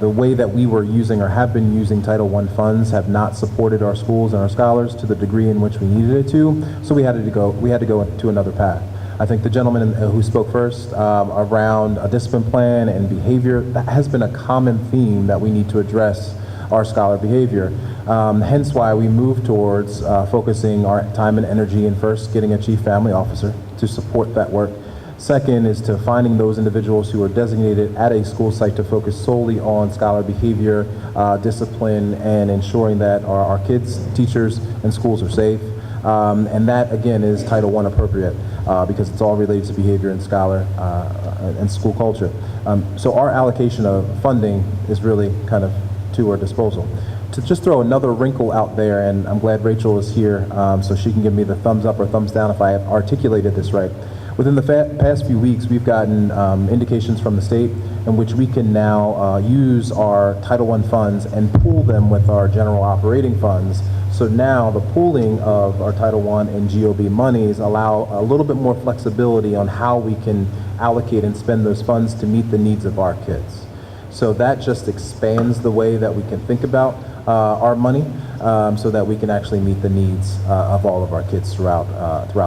the way that we were using or have been using Title I funds have not supported our schools and our scholars to the degree in which we needed it to, so we had to go to another path. I think the gentleman who spoke first around a discipline plan and behavior, that has been a common theme that we need to address our scholar behavior. Hence why we move towards focusing our time and energy in first getting a chief family officer to support that work. Second is to finding those individuals who are designated at a school site to focus solely on scholar behavior, discipline, and ensuring that our kids, teachers, and schools are safe. And that, again, is Title I appropriate. because it's all related to behavior and scholar and school culture. So our allocation of funding is really kind of to our disposal. To just throw another wrinkle out there, and I'm glad Rachel is here so she can give me the thumbs up or thumbs down if I have articulated this right. Within the past few weeks, we've gotten indications from the state in which we can now use our Title I funds and pool them with our general operating funds. So now the pooling of our Title I and GOB monies allow a little bit more flexibility on how we can allocate and spend those funds to meet the needs of our kids. So that just expands the way that we can think about our money so that we can actually meet the needs of all of our kids throughout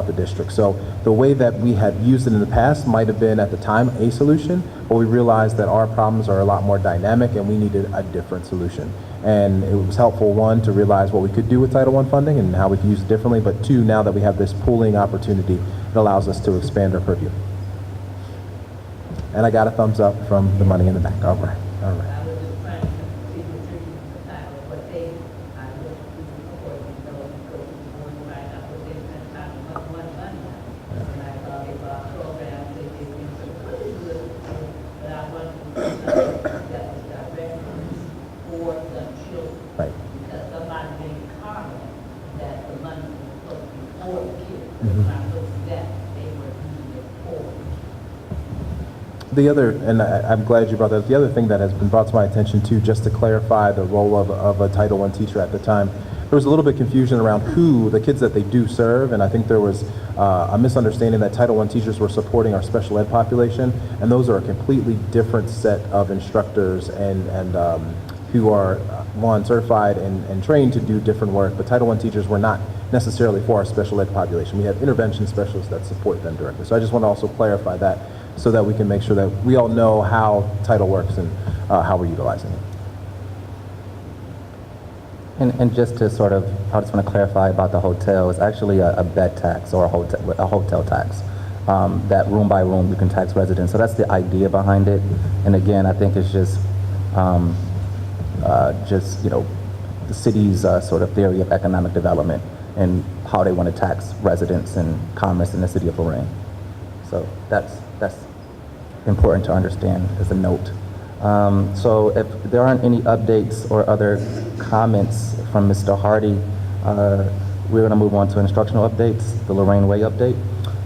the district. So the way that we had used it in the past might have been at the time a solution, but we realized that our problems are a lot more dynamic and we needed a different solution. And it was helpful, one, to realize what we could do with Title I funding and how we could use it differently, but two, now that we have this pooling opportunity, it allows us to expand our purview. And I got a thumbs up from the money in the back. All right, all right. I was just trying to see the title of what they, I looked through the report and know because we want to find out what they spent time and what money on. And I thought they bought programs, they did things that were really good, but I wanted to do something that was directed for the children. Right. Because somebody made a comment that the money was supposed to be for the kids. When I looked at that, they were using it for the kids. The other, and I'm glad you brought that up, the other thing that has been brought to my attention too, just to clarify the role of a Title I teacher at the time, there was a little bit of confusion around who, the kids that they do serve, and I think there was a misunderstanding that Title I teachers were supporting our special ed population, and those are a completely different set of instructors and who are, one, certified and trained to do different work, but Title I teachers were not necessarily for our special ed population. We have intervention specialists that support them directly. So I just want to also clarify that so that we can make sure that we all know how Title works and how we're utilizing it. And just to sort of, I just want to clarify about the hotel, it's actually a bed tax or a hotel tax. That room by room you can tax residents. So that's the idea behind it. And again, I think it's just you know, the city's sort of theory of economic development and how they want to tax residents and commerce in the city of Lorain. So that's important to understand as a note. So if there aren't any updates or other comments from Mr. Hardy, we're going to move on to instructional updates, the Lorain Way update.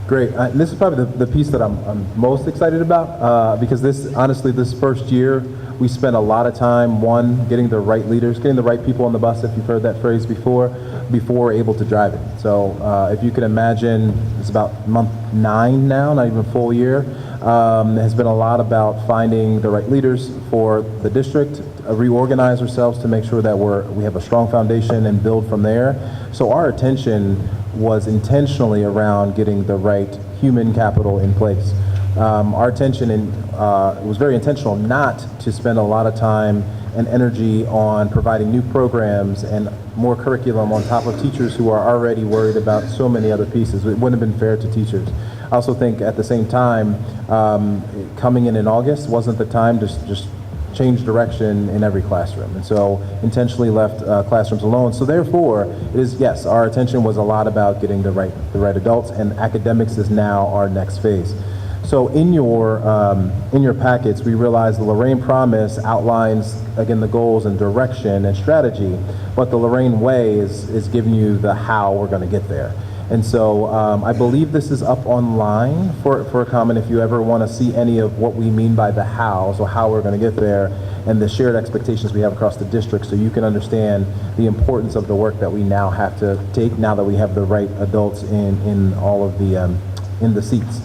Great. This is probably the piece that I'm most excited about because honestly, this first year, we spent a lot of time, one, getting the right leaders, getting the right people on the bus, if you've heard that phrase before we're able to drive it. So if you can imagine, it's about month 9 now, not even a full year. Has been a lot about finding the right leaders for the district, reorganize ourselves to make sure that we have a strong foundation and build from there. So our attention was intentionally around getting the right human capital in place. Our attention was very intentional not to spend a lot of time and energy on providing new programs and more curriculum on top of teachers who are already worried about so many other pieces. It wouldn't have been fair to teachers. I also think at the same time, coming in August wasn't the time to just change direction in every classroom. And so intentionally left classrooms alone. So therefore, it is, yes, our attention was a lot about getting the right adults, and academics is now our next phase. So in your packets, we realize the Lorain Promise outlines, again, the goals and direction and strategy, but the Lorain Way is giving you the how we're going to get there. And so I believe this is up online for a comment if you ever want to see any of what we mean by the how, so how we're going to get there, and the shared expectations we have across the district, so you can understand the importance of the work that we now have to take now that we have the right adults in all of in the seats.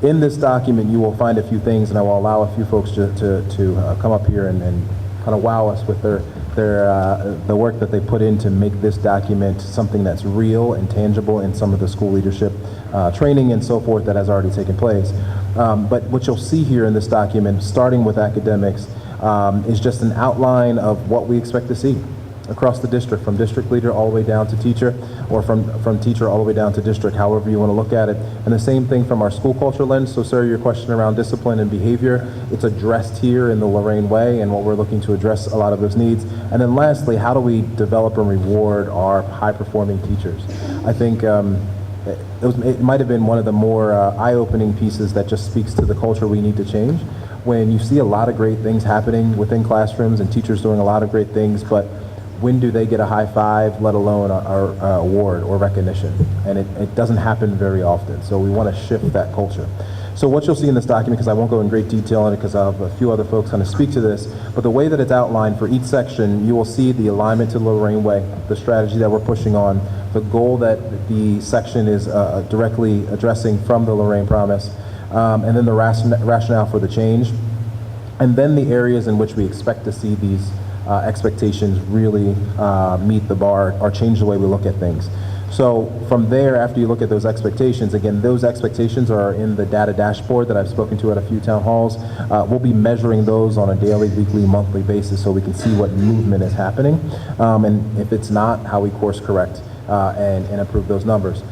In this document, you will find a few things, and I will allow a few folks to come up here and kind of wow us with the work that they put in to make this document something that's real and tangible in some of the school leadership training and so forth that has already taken place. But what you'll see here in this document, starting with academics, is just an outline of what we expect to see across the district, from district leader all the way down to teacher, or from teacher all the way down to district, however you want to look at it. And the same thing from our school culture lens. So sir, your question around discipline and behavior, it's addressed here in the Lorain Way and what we're looking to address a lot of those needs. And then lastly, how do we develop and reward our high-performing teachers? I think it might have been one of the more eye-opening pieces that just speaks to the culture we need to change. When you see a lot of great things happening within classrooms and teachers doing a lot of great things, but when do they get a high five, let alone a award or recognition? And it doesn't happen very often. So we want to shift that culture. So what you'll see in this document, because I won't go in great detail on it because I have a few other folks kind of speak to this, but the way that it's outlined for each section, you will see the alignment to the Lorain Way, the strategy that we're pushing on, the goal that the section is directly addressing from the Lorain Promise, and then the rationale for the change, and then the areas in which we expect to see these expectations really meet the bar or change the way we look at things. So from there, after you look at those expectations, again, those expectations are in the data dashboard that I've spoken to at a few town halls. We'll be measuring those on a daily, weekly, monthly basis so we can see what movement is happening. And if it's not, how we course correct and improve those numbers.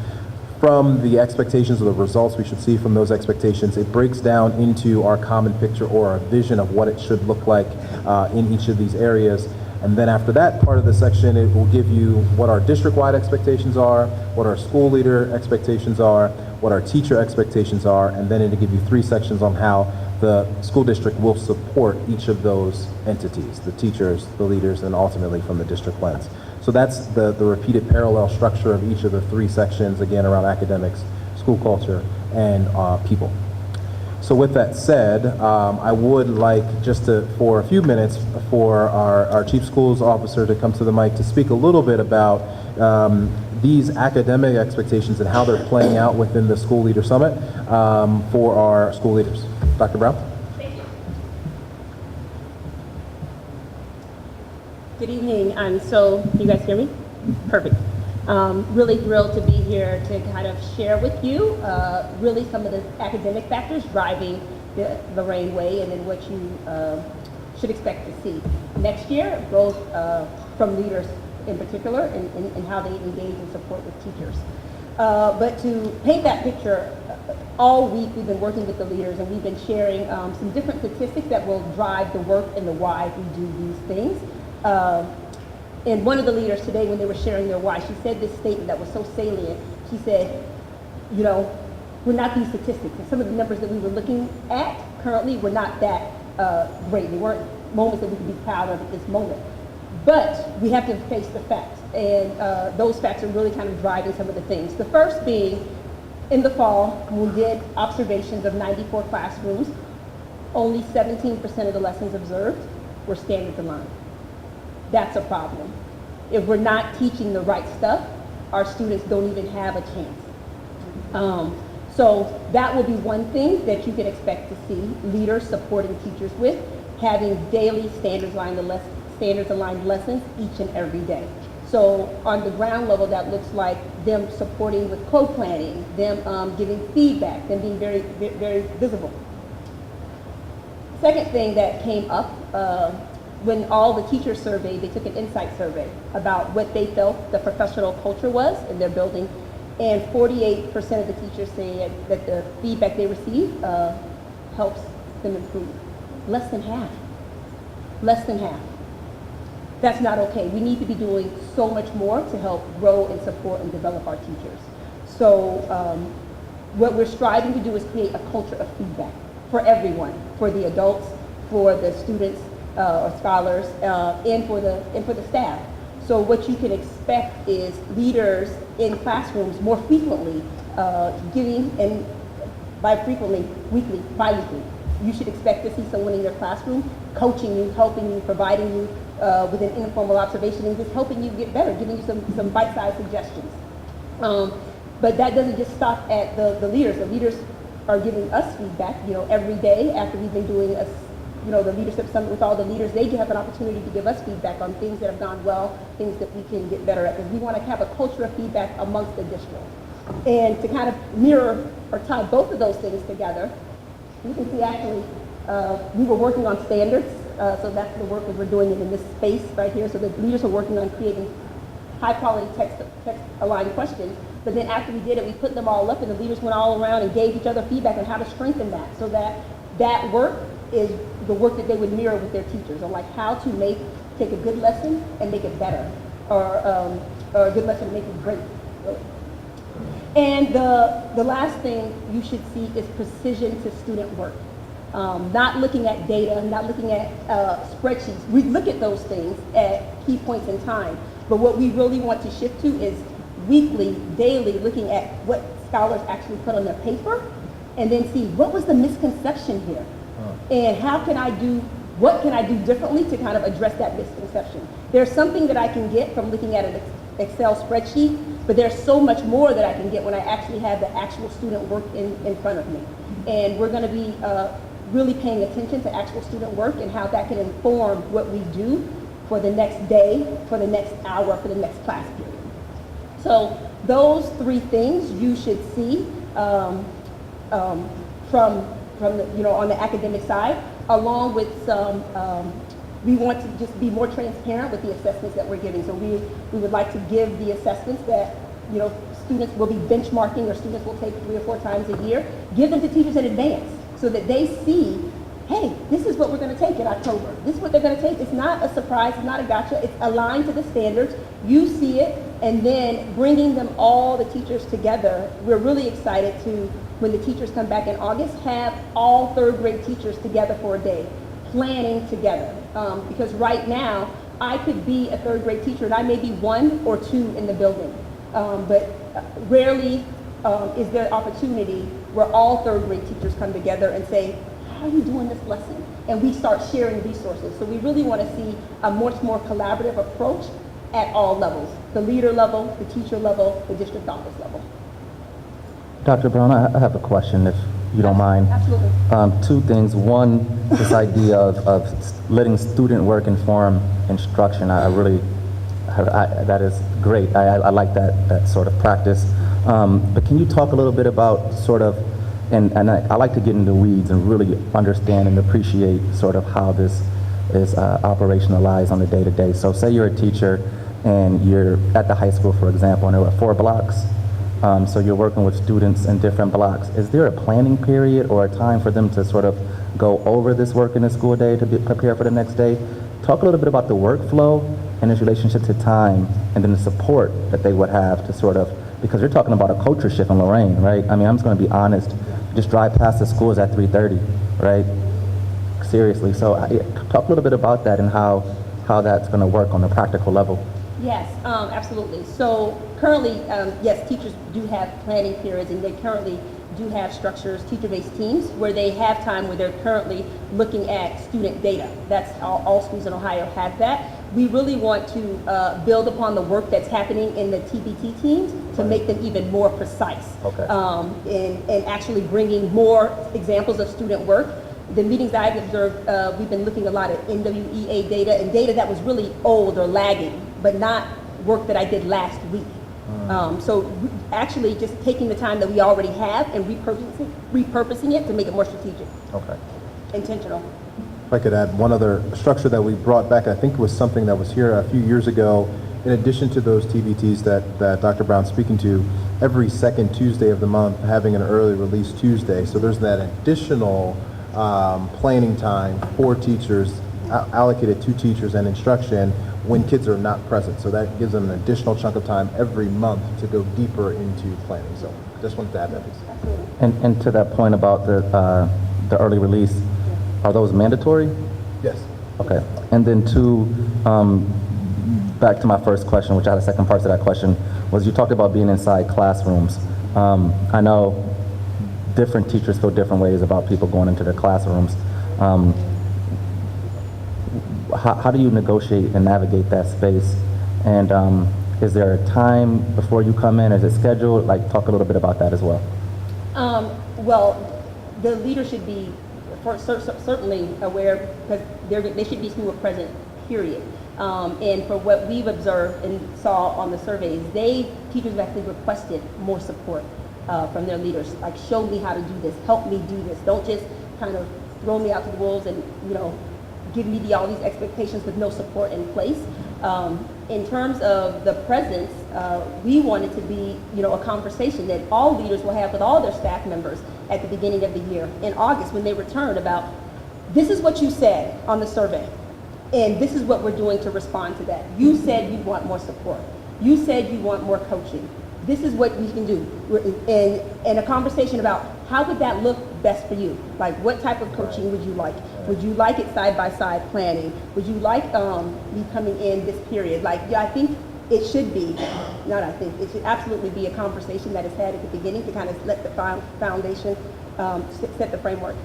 From the expectations or the results we should see from those expectations, it breaks down into our common picture or our vision of what it should look like in each of these areas. And then after that part of the section, it will give you what our district-wide expectations are, what our school leader expectations are, what our teacher expectations are, and then it'll give you 3 sections on how the school district will support each of those entities, the teachers, the leaders, and ultimately from the district lens. So that's the repeated parallel structure of each of the 3 sections, again, around academics, school culture, and people. So with that said, I would like just for a few minutes for our Chief Schools Officer to come to the mic to speak a little bit about these academic expectations and how they're playing out within the School Leader Summit for our school leaders. Dr. Brown? Good evening. Can you guys hear me? Perfect. Really thrilled to be here to kind of share with you really some of the academic factors driving the Lorain Way and then what you should expect to see next year, both from leaders in particular and how they engage and support with teachers. But to paint that picture, all week we've been working with the leaders and we've been sharing some different statistics that will drive the work and the why we do these things. And one of the leaders today, when they were sharing their why, she said this statement that was so salient. She said, you know, we're not these statistics. And some of the numbers that we were looking at currently were not that great. They weren't moments that we could be proud of at this moment. But we have to face the facts. And those facts are really kind of driving some of the things. The first being, in the fall, we did observations of 94 classrooms. Only 17% of the lessons observed were standards aligned. That's a problem. If we're not teaching the right stuff, our students don't even have a chance. So that will be one thing that you can expect to see leaders supporting teachers with, having daily standards-aligned lessons each and every day. So on the ground level, that looks like them supporting with co-planning, them giving feedback, them being very, very visible. Second thing that came up, when all the teachers surveyed, they took an insight survey about what they felt the professional culture was in their building, and 48% of the teachers said that the feedback they received helps them improve. Less than half. Less than half. That's not okay. We need to be doing so much more to help grow and support and develop our teachers. So what we're striving to do is create a culture of feedback for everyone, for the adults, for the students, or scholars, and for the staff. So what you can expect is leaders in classrooms more frequently giving, and by frequently, weekly, bi-weekly. You should expect to see someone in your classroom coaching you, helping you, providing you with an informal observation and just helping you get better, giving you some bite-sized suggestions. But that doesn't just stop at the leaders. The leaders are giving us feedback, every day after we've been doing the leadership summit with all the leaders. They have an opportunity to give us feedback on things that have gone well, things that we can get better at, because we want to have a culture of feedback amongst the district. And to kind of mirror or tie both of those things together, you can see actually we were working on standards, so that's the work that we're doing in this space right here. So the leaders are working on creating high-quality text-aligned questions. But then after we did it, we put them all up, and the leaders went all around and gave each other feedback on how to strengthen that, so that work is the work that they would mirror with their teachers on like how to take a good lesson and make it better, or a good lesson and make it great. Really. And the last thing you should see is precision to student work. Not looking at data, not looking at spreadsheets. We look at those things at key points in time. But what we really want to shift to is weekly, daily, looking at what scholars actually put on their paper, and then see what was the misconception here, and what can I do differently to kind of address that misconception. There's something that I can get from looking at an Excel spreadsheet, but there's so much more that I can get when I actually have the actual student work in front of me. And we're going to be really paying attention to actual student work and how that can inform what we do for the next day, for the next hour, for the next class period. So those three things you should see from the, on the academic side, along with some, we want to just be more transparent with the assessments that we're giving. So we would like to give the assessments that, students will be benchmarking or students will take 3 or 4 times a year, give them to teachers in advance so that they see, hey, this is what we're going to take in October. This is what they're going to take. It's not a surprise. It's not a gotcha. It's aligned to the standards. You see it, and then bringing them all the teachers together. We're really excited to, when the teachers come back in August, have all 3rd grade teachers together for a day, planning together. Because right now, I could be a 3rd grade teacher, and I may be 1 or 2 in the building. But rarely is there opportunity where all 3rd grade teachers come together and say, how are you doing this lesson? And we start sharing resources. So we really want to see a much more collaborative approach at all levels, the leader level, the teacher level, the district office level. Dr. Brown, I have a question, if you don't mind. Absolutely. 2 things. One, this idea of letting student work inform instruction. That is great. I like that sort of practice. But can you talk a little bit about sort of, and I like to get into the weeds and really understand and appreciate sort of how this is operationalized on the day-to-day. So say you're a teacher and you're at the high school, for example, and there are 4 blocks. So you're working with students in different blocks. Is there a planning period or a time for them to sort of go over this work in the school day to be prepared for the next day? Talk a little bit about the workflow and its relationship to time, and then the support that they would have to sort of, because you're talking about a culture shift in Lorain, right? I mean, I'm just going to be honest. You just drive past the schools at 3:30, right? Seriously. So talk a little bit about that and how that's going to work on the practical level. Yes, absolutely. So currently, yes, teachers do have planning periods, and they currently do have structures, teacher-based teams, where they have time where they're currently looking at student data. That's all schools in Ohio have that. We really want to build upon the work that's happening in the TBT teams to make them even more precise. Okay. And actually bringing more examples of student work. The meetings I've observed, we've been looking a lot at NWEA data and data that was really old or lagging, but not work that I did last week. So actually just taking the time that we already have and repurposing it to make it more strategic. Okay. Intentional. If I could add one other structure that we brought back, I think it was something that was here a few years ago, in addition to those TBTs that Dr. Brown's speaking to, every 2nd Tuesday of the month having an early release Tuesday. So there's that additional planning time for teachers, allocated to teachers and instruction when kids are not present. So that gives them an additional chunk of time every month to go deeper into planning. So just wanted to add that piece. And to that point about the early release, are those mandatory? Yes. Okay. And then 2, back to my first question, which I had a second part to that question, was you talked about being inside classrooms. I know different teachers feel different ways about people going into their classrooms. How do you negotiate and navigate that space? And is there a time before you come in? Is it scheduled? Like, talk a little bit about that as well. Well, the leader should be certainly aware, because they should be who are present, period. And for what we've observed and saw on the surveys, teachers have actually requested more support from their leaders. Like, show me how to do this, help me do this. Don't just kind of throw me out to the wolves and, give me all these expectations with no support in place. In terms of the presence, we want it to be, a conversation that all leaders will have with all their staff members at the beginning of the year in August when they return about, this is what you said on the survey, and this is what we're doing to respond to that. You said you want more support. You said you want more coaching. this is what we can do. And a conversation about how would that look best for you? Like, what type of coaching would you like? Would you like it side-by-side planning? Would you like me coming in this period? Like, yeah, I think it should be, not I think, it should absolutely be a conversation that is had at the beginning to kind of let the foundation set the framework.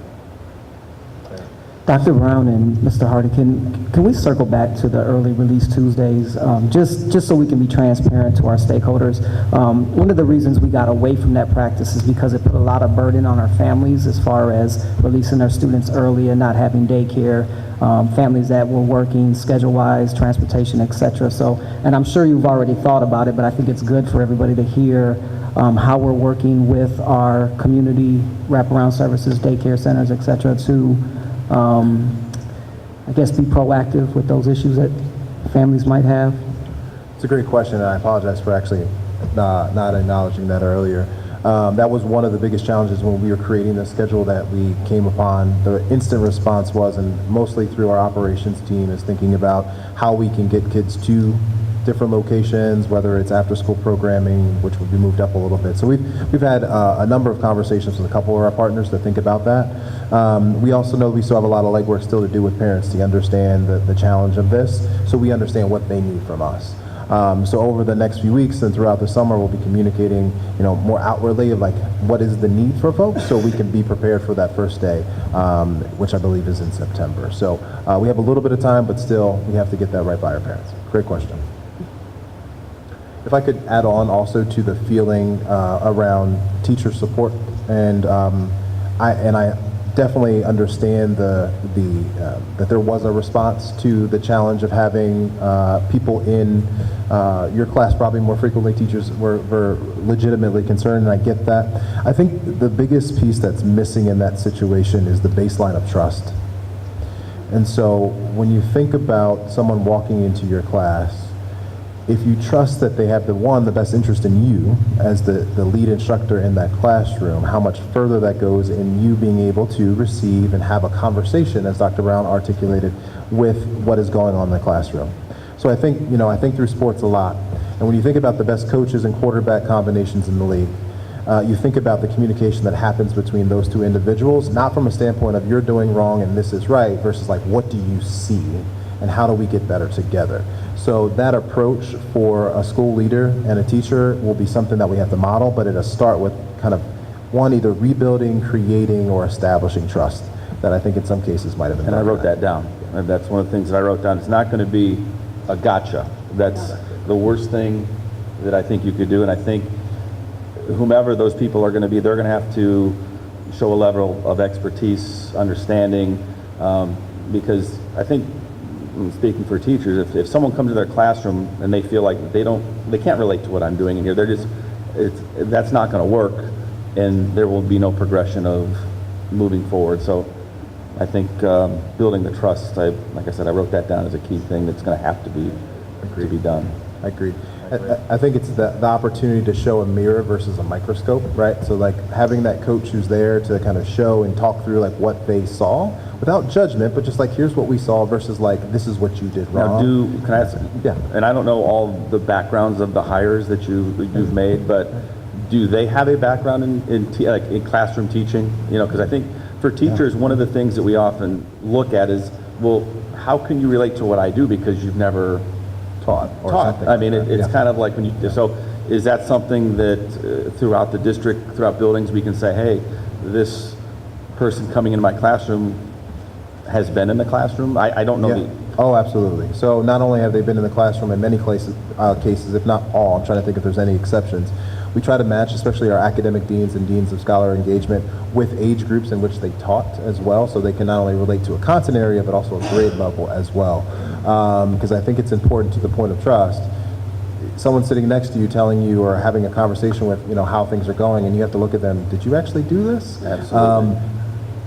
Dr. Brown and Mr. Hardy, can we circle back to the early release Tuesdays, just so we can be transparent to our stakeholders? One of the reasons we got away from that practice is because it put a lot of burden on our families as far as releasing their students early and not having daycare, families that were working schedule-wise, transportation, etc. So, and I'm sure you've already thought about it, but I think it's good for everybody to hear how we're working with our community wraparound services, daycare centers, etc. to I guess be proactive with those issues that families might have? It's a great question, and I apologize for actually not acknowledging that earlier. That was one of the biggest challenges when we were creating the schedule that we came upon. The instant response was, and mostly through our operations team, is thinking about how we can get kids to different locations, whether it's after-school programming, which will be moved up a little bit. So we've had a number of conversations with a couple of our partners to think about that. We also know we still have a lot of legwork still to do with parents to understand the challenge of this, so we understand what they need from us. So over the next few weeks and throughout the summer, we'll be communicating, more outwardly of like what is the need for folks, so we can be prepared for that first day, which I believe is in September. So we have a little bit of time, but still we have to get that right by our parents. Great question. If I could add on also to the feeling around teacher support, and I definitely understand that there was a response to the challenge of having people in your class probably more frequently. Teachers were legitimately concerned, and I get that. I think the biggest piece that's missing in that situation is the baseline of trust. And so when you think about someone walking into your class, if you trust that they have the best interest in you as the lead instructor in that classroom, how much further that goes in you being able to receive and have a conversation, as Dr. Brown articulated, with what is going on in the classroom. So I think through sports a lot. And when you think about the best coaches and quarterback combinations in the league, you think about the communication that happens between those two individuals, not from a standpoint of you're doing wrong and this is right, versus like, what do you see and how do we get better together? So that approach for a school leader and a teacher will be something that we have to model, but it'll start with kind of either rebuilding, creating, or establishing trust that I think in some cases might have been. And I wrote that down. And that's one of the things that I wrote down. It's not going to be a gotcha. That's the worst thing that I think you could do. And I think whomever those people are going to be, they're going to have to show a level of expertise, understanding, because I think, speaking for teachers, if someone comes to their classroom and they feel like they can't relate to what I'm doing in here, that's not going to work, and there will be no progression of moving forward. So I think building the trust, like I said, I wrote that down as a key thing that's going to have to be done. I agree. I think it's the opportunity to show a mirror versus a microscope, right? So like having that coach who's there to kind of show and talk through like what they saw without judgment, but just like, here's what we saw versus like, this is what you did wrong. Now can I ask, yeah. And I don't know all the backgrounds of the hires that you've made, but do they have a background in classroom teaching? Because I think for teachers, one of the things that we often look at is, well, how can you relate to what I do because you've never taught. I mean, it's kind of like when you, so is that something that throughout the district, throughout buildings, we can say, hey, this person coming into my classroom has been in the classroom? I don't know. Yeah. Oh, absolutely. So not only have they been in the classroom in many cases, if not all, I'm trying to think if there's any exceptions, we try to match, especially our academic deans and deans of scholar engagement, with age groups in which they taught as well, so they can not only relate to a content area, but also a grade level as well. Because I think it's important to the point of trust. Someone sitting next to you telling you or having a conversation with, how things are going, and you have to look at them, did you actually do this? Absolutely.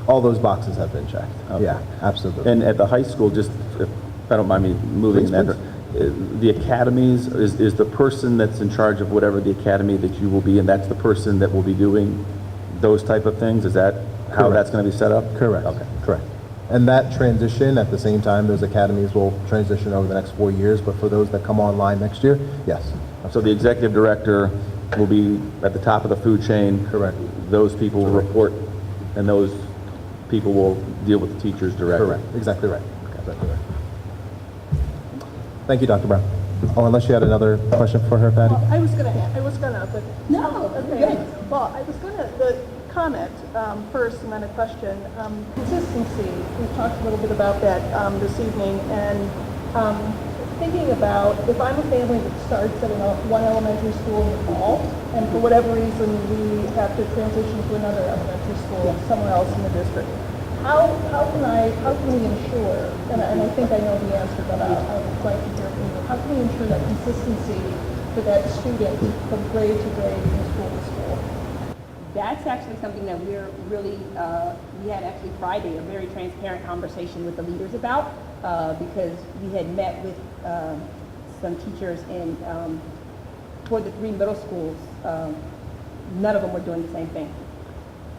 All those boxes have been checked. Okay. Yeah, absolutely. And at the high school, just, if I don't mind me moving in that, the academies, is the person that's in charge of whatever the academy that you will be in, that's the person that will be doing those type of things? Is that how Correct. that's going to be set up? Correct. Okay. Correct. And that transition, at the same time, those academies will transition over the next 4 years, but for those that come online next year, yes. So the executive director will be at the top of the food chain. Correct. Those people will report, and those people will deal with the teachers directly. Correct, exactly right. Exactly right. Thank you, Dr. Brown. Oh, unless you had another question for her, Patty? Well, I was gonna, but. No, Okay. good. Well, I was gonna, the comment, first, and then a question. Consistency, we've talked a little bit about that, this evening, and, thinking about, if I'm a family that starts at one elementary school in the fall, and for whatever reason, we have to transition to another elementary school somewhere else in the district, how can we ensure, and I think I know the answer, but I would like to hear from you, how can we ensure that consistency for that student from grade to grade and school to school? That's actually something that we're really, we had actually Friday a very transparent conversation with the leaders about, because we had met with some teachers in, for the 3 middle schools, none of them were doing the same thing.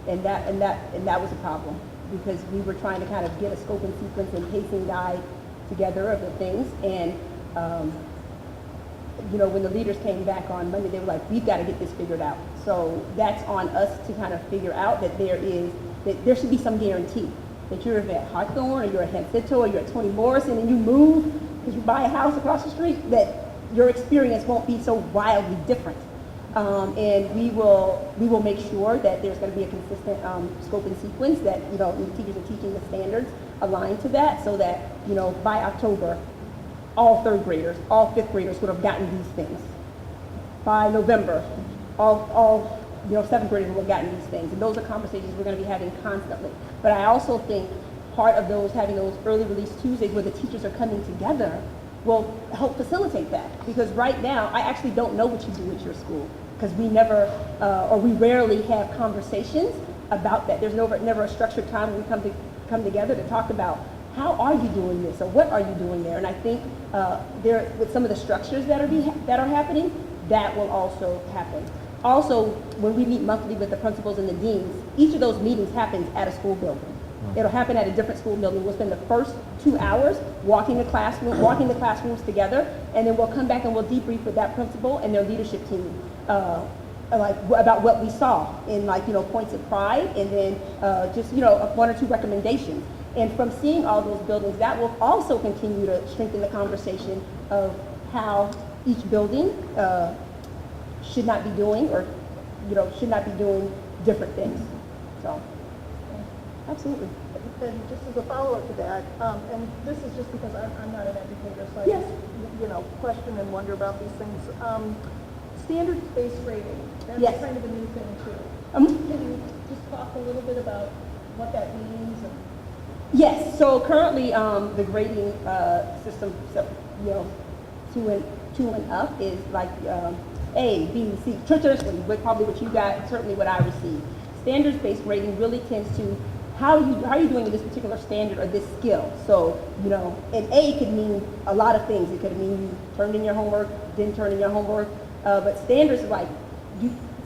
And that was a problem, because we were trying to kind of get a scope and sequence and pacing guide together of the things. And, you know, when the leaders came back on Monday, they were like, we've got to get this figured out. So that's on us to kind of figure out that there should be some guarantee that you're at Hawthorne, or you're at Hempstead, or you're at Toni Morrison, and you move because you buy a house across the street, that your experience won't be so wildly different. And we will make sure that there's going to be a consistent scope and sequence, that, you know, the teachers are teaching the standards aligned to that, so that, you know, by October, all 3rd graders, all 5th graders would have gotten these things. By November, all you know, 7th graders will have gotten these things. And those are conversations we're going to be having constantly. But I also think part of those, having those early release Tuesdays where the teachers are coming together, will help facilitate that. Because right now, I actually don't know what you do at your school, because we never, or we rarely have conversations about that. There's never a structured time when we come together to talk about, how are you doing this, or what are you doing there? And I think with some of the structures that are happening, that will also happen. Also, when we meet monthly with the principals and the deans, each of those meetings happens at a school building. It'll happen at a different school building. We'll spend the first 2 hours walking the classrooms together, and then we'll come back and we'll debrief with that principal and their leadership team, like about what we saw in, like, you know, points of pride, and then just, you know, 1 or 2 recommendations. And from seeing all those buildings, that will also continue to strengthen the conversation of how each building should not be doing, or, you know, should not be doing different things. So, absolutely. And just as a follow-up to that, and this is just because I'm not an educator, so I Yes. just, you know, question and wonder about these things. Standards-based grading, that's Yes. kind of a new thing too. Can you just talk a little bit about what that means? And Yes, so currently, the grading system, so, you know, 2 and up is like A, B, C, traditionally, but probably what you got, certainly what I received. Standards-based grading really tends to, how are you doing in this particular standard or this skill? So, you know, and A could mean a lot of things. It could mean you turned in your homework, didn't turn in your homework, but standards, like,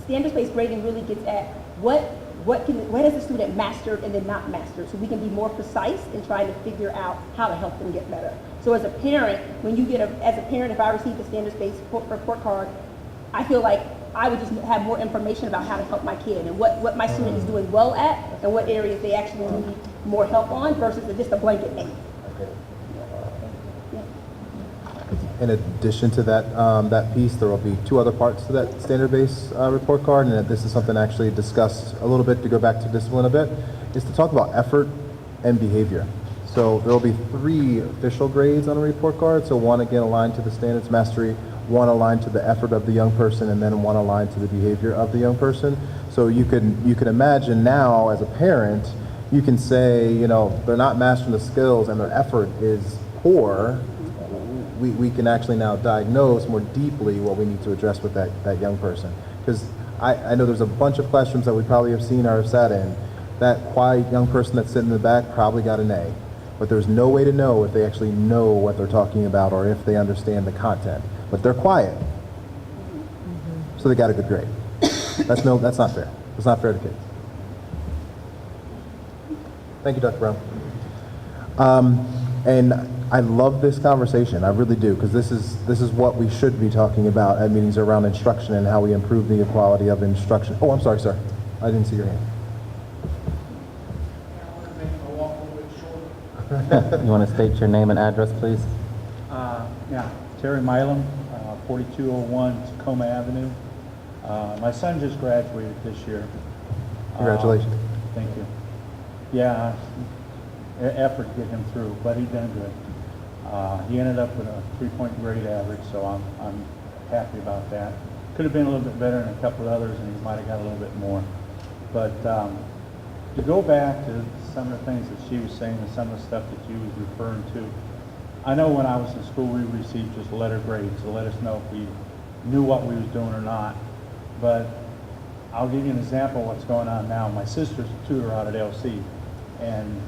standards-based grading really gets at what has the student mastered and then not mastered, so we can be more precise in trying to figure out how to help them get better. So as a parent, if I received a standards-based report card, I feel like I would just have more information about how to help my kid and what my student is doing well at and what areas they actually need more help on, versus just a blanket A. In addition to that, that piece, there will be 2 other parts to that standard-based report card, and that this is something actually discussed a little bit, to go back to discipline a bit, is to talk about effort and behavior. So there will be 3 official grades on a report card. So 1, again, aligned to the standards mastery, 1 aligned to the effort of the young person, and then 1 aligned to the behavior of the young person. So you can imagine now, as a parent, you can say, you know, they're not mastering the skills and their effort is poor. We can actually now diagnose more deeply what we need to address with that young person. Because I know there's a bunch of classrooms that we probably have seen or have sat in. That quiet young person that's sitting in the back probably got an A. But there's no way to know if they actually know what they're talking about or if they understand the content. But they're quiet. So they got a good grade. That's not fair. It's not fair to kids. Thank you, Dr. Brown. And I love this conversation. I really do, because this is what we should be talking about at meetings around instruction and how we improve the quality of instruction. Oh, I'm sorry, sir. I didn't see your hand. You want to state your name and address, please? Yeah, Terry Milam, 4201 Tacoma Avenue. My son just graduated this year. Congratulations. Thank you. Yeah, effort to get him through, but he done good. He ended up with a 3-point grade average, so I'm happy about that. Could have been a little bit better than a couple of others, and he might have got a little bit more. But to go back to some of the things that she was saying and some of the stuff that you was referring to, I know when I was in school, we received just letter grades to let us know if we knew what we was doing or not. But I'll give you an example of what's going on now. My sister's a tutor out at LC, and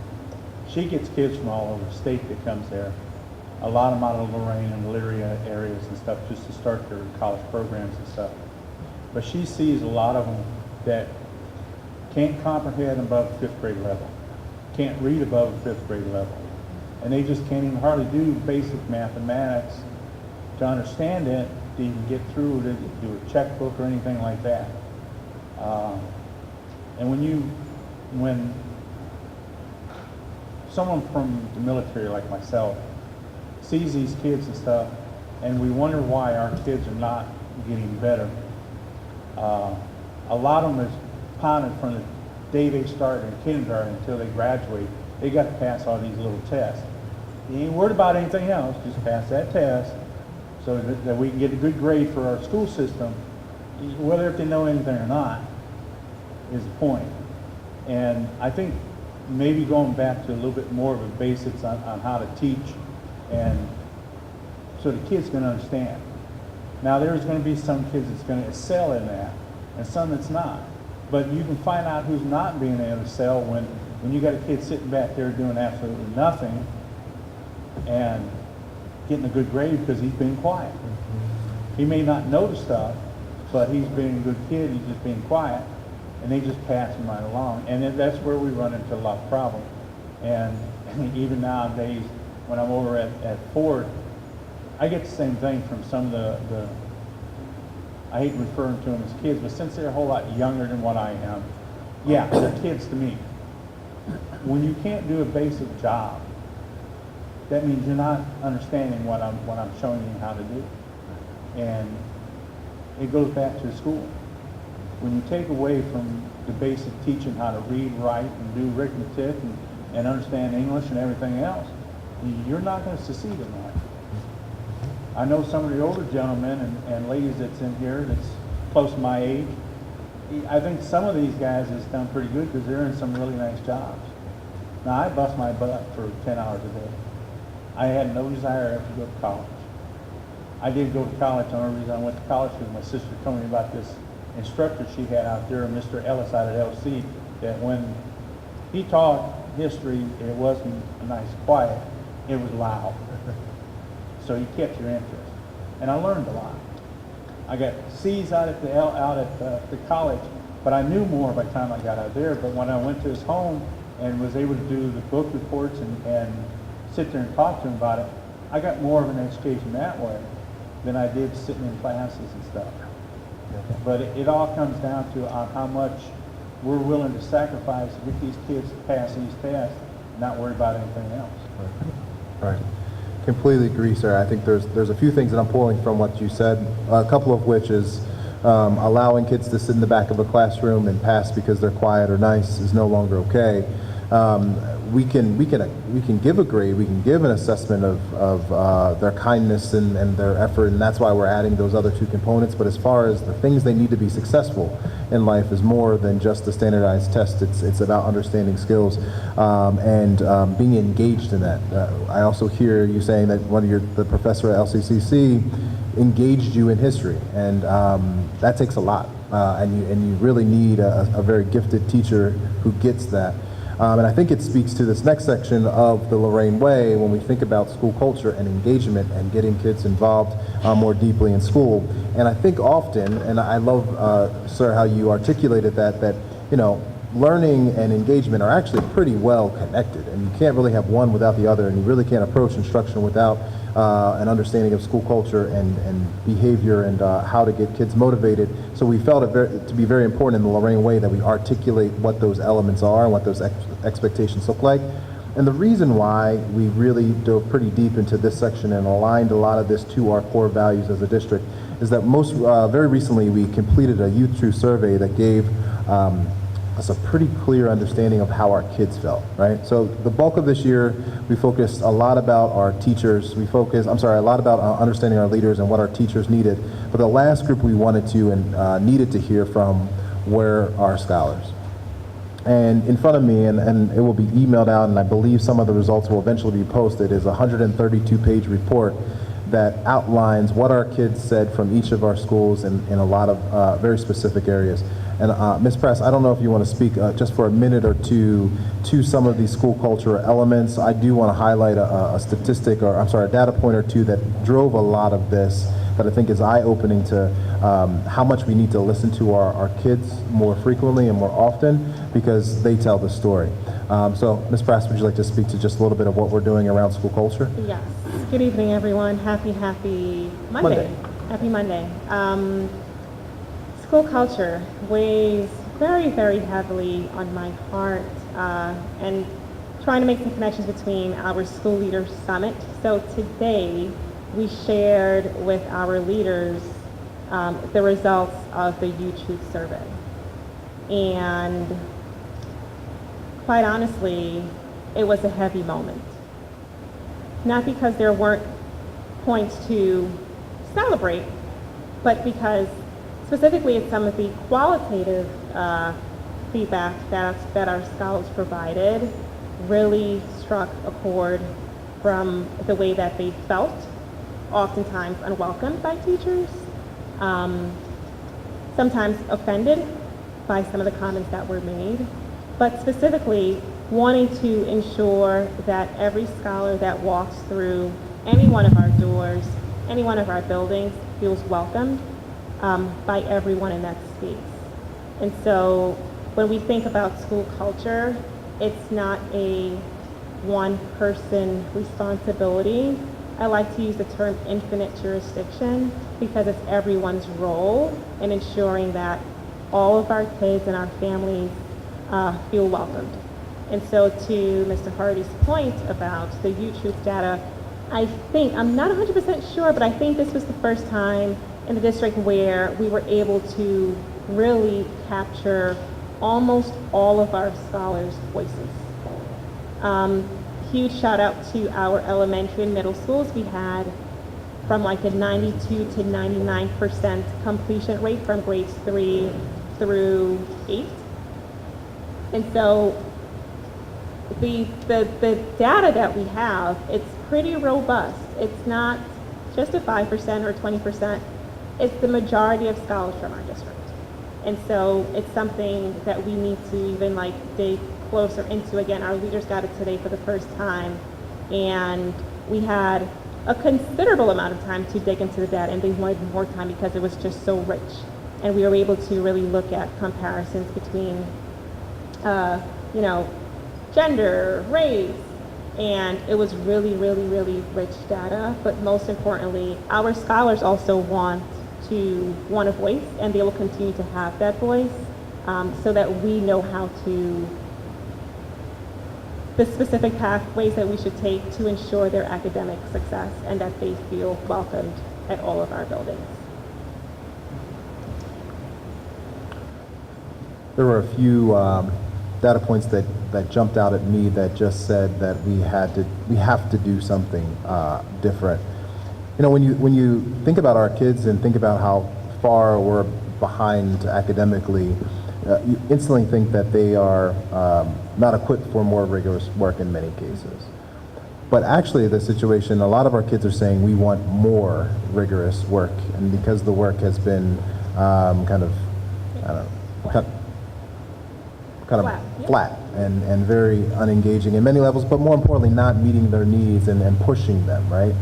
she gets kids from all over the state that comes there. A lot of them out of Lorain and Levy areas and stuff, just to start their college programs and stuff. But she sees a lot of them that can't comprehend above 5th grade level, can't read above 5th grade level, and they just can't even hardly do basic mathematics to understand it, to even get through to do a checkbook or anything like that. And when someone from the military like myself sees these kids and stuff, and we wonder why our kids are not getting better, a lot of them is pounded from the day they start in kindergarten until they graduate. They got to pass all these little tests. You ain't worried about anything else, just pass that test so that we can get a good grade for our school system, whether if they know anything or not is the point. And I think maybe going back to a little bit more of the basics on how to teach, and so the kids can understand. Now there's going to be some kids that's going to excel in that and some that's not. But you can find out who's not being able to excel when you got a kid sitting back there doing absolutely nothing and getting a good grade because he's being quiet. He may not know the stuff, but he's being a good kid, he's just being quiet, and they just pass him right along. And then that's where we run into a lot of problems. And even nowadays, when I'm over at Ford, I get the same thing from some of the I hate referring to them as kids, but since they're a whole lot younger than what I am, yeah, they're kids to me. When you can't do a basic job, that means you're not understanding what I'm showing you how to do. And it goes back to school. When you take away from the basic teaching how to read, write, and do arithmetic and understand English and everything else, you're not going to succeed in life. I know some of the older gentlemen and ladies that's in here that's close to my age. I think some of these guys has done pretty good because they're in some really nice jobs. Now, I bust my butt for 10 hours a day. I had no desire ever to go to college. I did go to college. The only reason I went to college was my sister told me about this instructor she had out there, Mr. Ellis out at LC, that when he taught history, it wasn't nice quiet, it was loud. So you kept your interest. And I learned a lot. I got C's out at the college, but I knew more by the time I got out there. But when I went to his home and was able to do the book reports and sit there and talk to him about it, I got more of an education that way than I did sitting in classes and stuff. But it all comes down to how much we're willing to sacrifice to get these kids to pass these tests, not worry about anything else. Right. Completely agree, sir. I think there's a few things that I'm pulling from what you said, a couple of which is allowing kids to sit in the back of a classroom and pass because they're quiet or nice is no longer okay. We can give a grade, we can give an assessment of their kindness and their effort, and that's why we're adding those other two components. But as far as the things they need to be successful in life is more than just the standardized test. It's about understanding skills and being engaged in that. I also hear you saying that the professor at LCCC engaged you in history, and that takes a lot. And you really need a very gifted teacher who gets that. And I think it speaks to this next section of the Lorain Way when we think about school culture and engagement and getting kids involved more deeply in school. And I think often, and I love, sir, how you articulated that, learning and engagement are actually pretty well connected, and you can't really have one without the other, and you really can't approach instruction without an understanding of school culture and behavior and how to get kids motivated. So we felt it to be very important in the Lorain way that we articulate what those elements are and what those expectations look like. And the reason why we really dove pretty deep into this section and aligned a lot of this to our core values as a district is that very recently we completed a Youth Truth survey that gave us a pretty clear understanding of how our kids felt, right? So the bulk of this year, we focused a lot about our teachers. A lot about understanding our leaders and what our teachers needed. But the last group we wanted to and needed to hear from were our scholars. And in front of me, and it will be emailed out, and I believe some of the results will eventually be posted, is a 132-page report that outlines what our kids said from each of our schools in a lot of very specific areas. And Ms. Press, I don't know if you want to speak just for a minute or two to some of these school culture elements. I do want to highlight a data point or two that drove a lot of this that I think is eye-opening to how much we need to listen to our kids more frequently and more often because they tell the story. So, Ms. Press, would you like to speak to just a little bit of what we're doing around school culture? Yes. Good evening, everyone. Happy Monday. Happy Monday. School culture weighs very, very heavily on my heart and trying to make some connections between our school leaders summit. So today we shared with our leaders the results of the Youth Truth survey. And quite honestly, it was a heavy moment. Not because there weren't points to celebrate, but because specifically it's some of the qualitative feedback that our scholars provided really struck a chord from the way that they felt, oftentimes unwelcomed by teachers, sometimes offended by some of the comments that were made, but specifically wanting to ensure that every scholar that walks through any one of our doors, any one of our buildings, feels welcomed by everyone in that space. And so when we think about school culture, it's not a one-person responsibility. I like to use the term infinite jurisdiction because it's everyone's role in ensuring that all of our kids and our families feel welcomed. And so to Mr. Hardy's point about the Youth Truth data, I'm not 100% sure, but I think this was the first time in the district where we were able to really capture almost all of our scholars' voices. Huge shout out to our elementary and middle schools. We had from like a 92 to 99% completion rate from grades 3 through 8. And so the data that we have, it's pretty robust. It's not just a 5% or 20%. It's the majority of scholars from our district. And so it's something that we need to even like dig closer into. Again, our leaders got it today for the first time, and we had a considerable amount of time to dig into the data, and they wanted more time because it was just so rich. And we were able to really look at comparisons between, gender, race, and it was really, really, really rich data. But most importantly, our scholars also want a voice, and they will continue to have that voice, so that we know the specific pathways that we should take to ensure their academic success and that they feel welcomed at all of our buildings. There were a few data points that jumped out at me that just said that we have to do something different. You know, when you think about our kids and think about how far we're behind academically, you instantly think that they are not equipped for more rigorous work in many cases. But actually the situation, a lot of our kids are saying we want more rigorous work, and because the work has been flat and very unengaging in many levels, but more importantly, not meeting their needs and pushing them, right?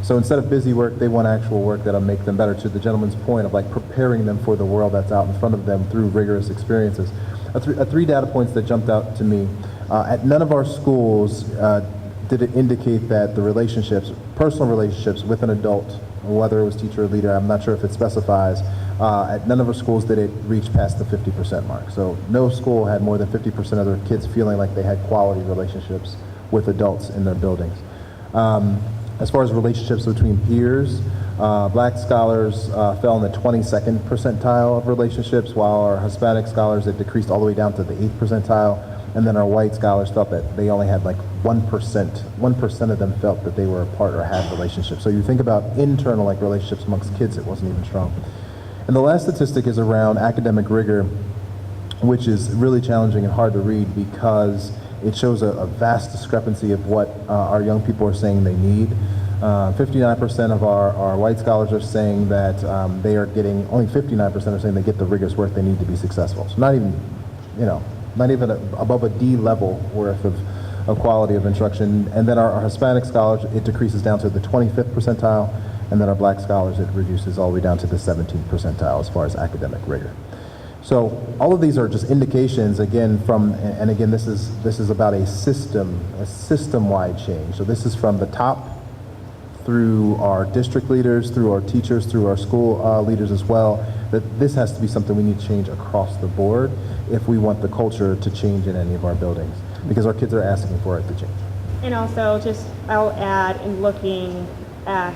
So instead of busy work, they want actual work that'll make them better, to the gentleman's point of like preparing them for the world that's out in front of them through rigorous experiences. Three data points that jumped out to me. At none of our schools did it indicate that the relationships, personal relationships with an adult, whether it was teacher or leader, I'm not sure if it specifies, at none of our schools did it reach past the 50% mark. So no school had more than 50% of their kids feeling like they had quality relationships with adults in their buildings. As far as relationships between peers, black scholars fell in the 22nd percentile of relationships, while our Hispanic scholars, it decreased all the way down to the 8th percentile, and then our white scholars felt that they only had like 1% of them felt that they were a part or had relationships. So you think about internal like relationships amongst kids, it wasn't even strong. And the last statistic is around academic rigor, which is really challenging and hard to read because it shows a vast discrepancy of what our young people are saying they need. 59% of our white scholars are saying that they are getting, only 59% are saying they get the rigorous work they need to be successful. So not even, not even above a D level worth of quality of instruction. And then our Hispanic scholars, it decreases down to the 25th percentile. And then our black scholars, it reduces all the way down to the 17th percentile as far as academic rigor. So all of these are just indications, again, from, and again, this is about a system-wide change. So this is from the top through our district leaders, through our teachers, through our school leaders as well, that this has to be something we need to change across the board if we want the culture to change in any of our buildings, because our kids are asking for it to change. And also, I'll add, in looking at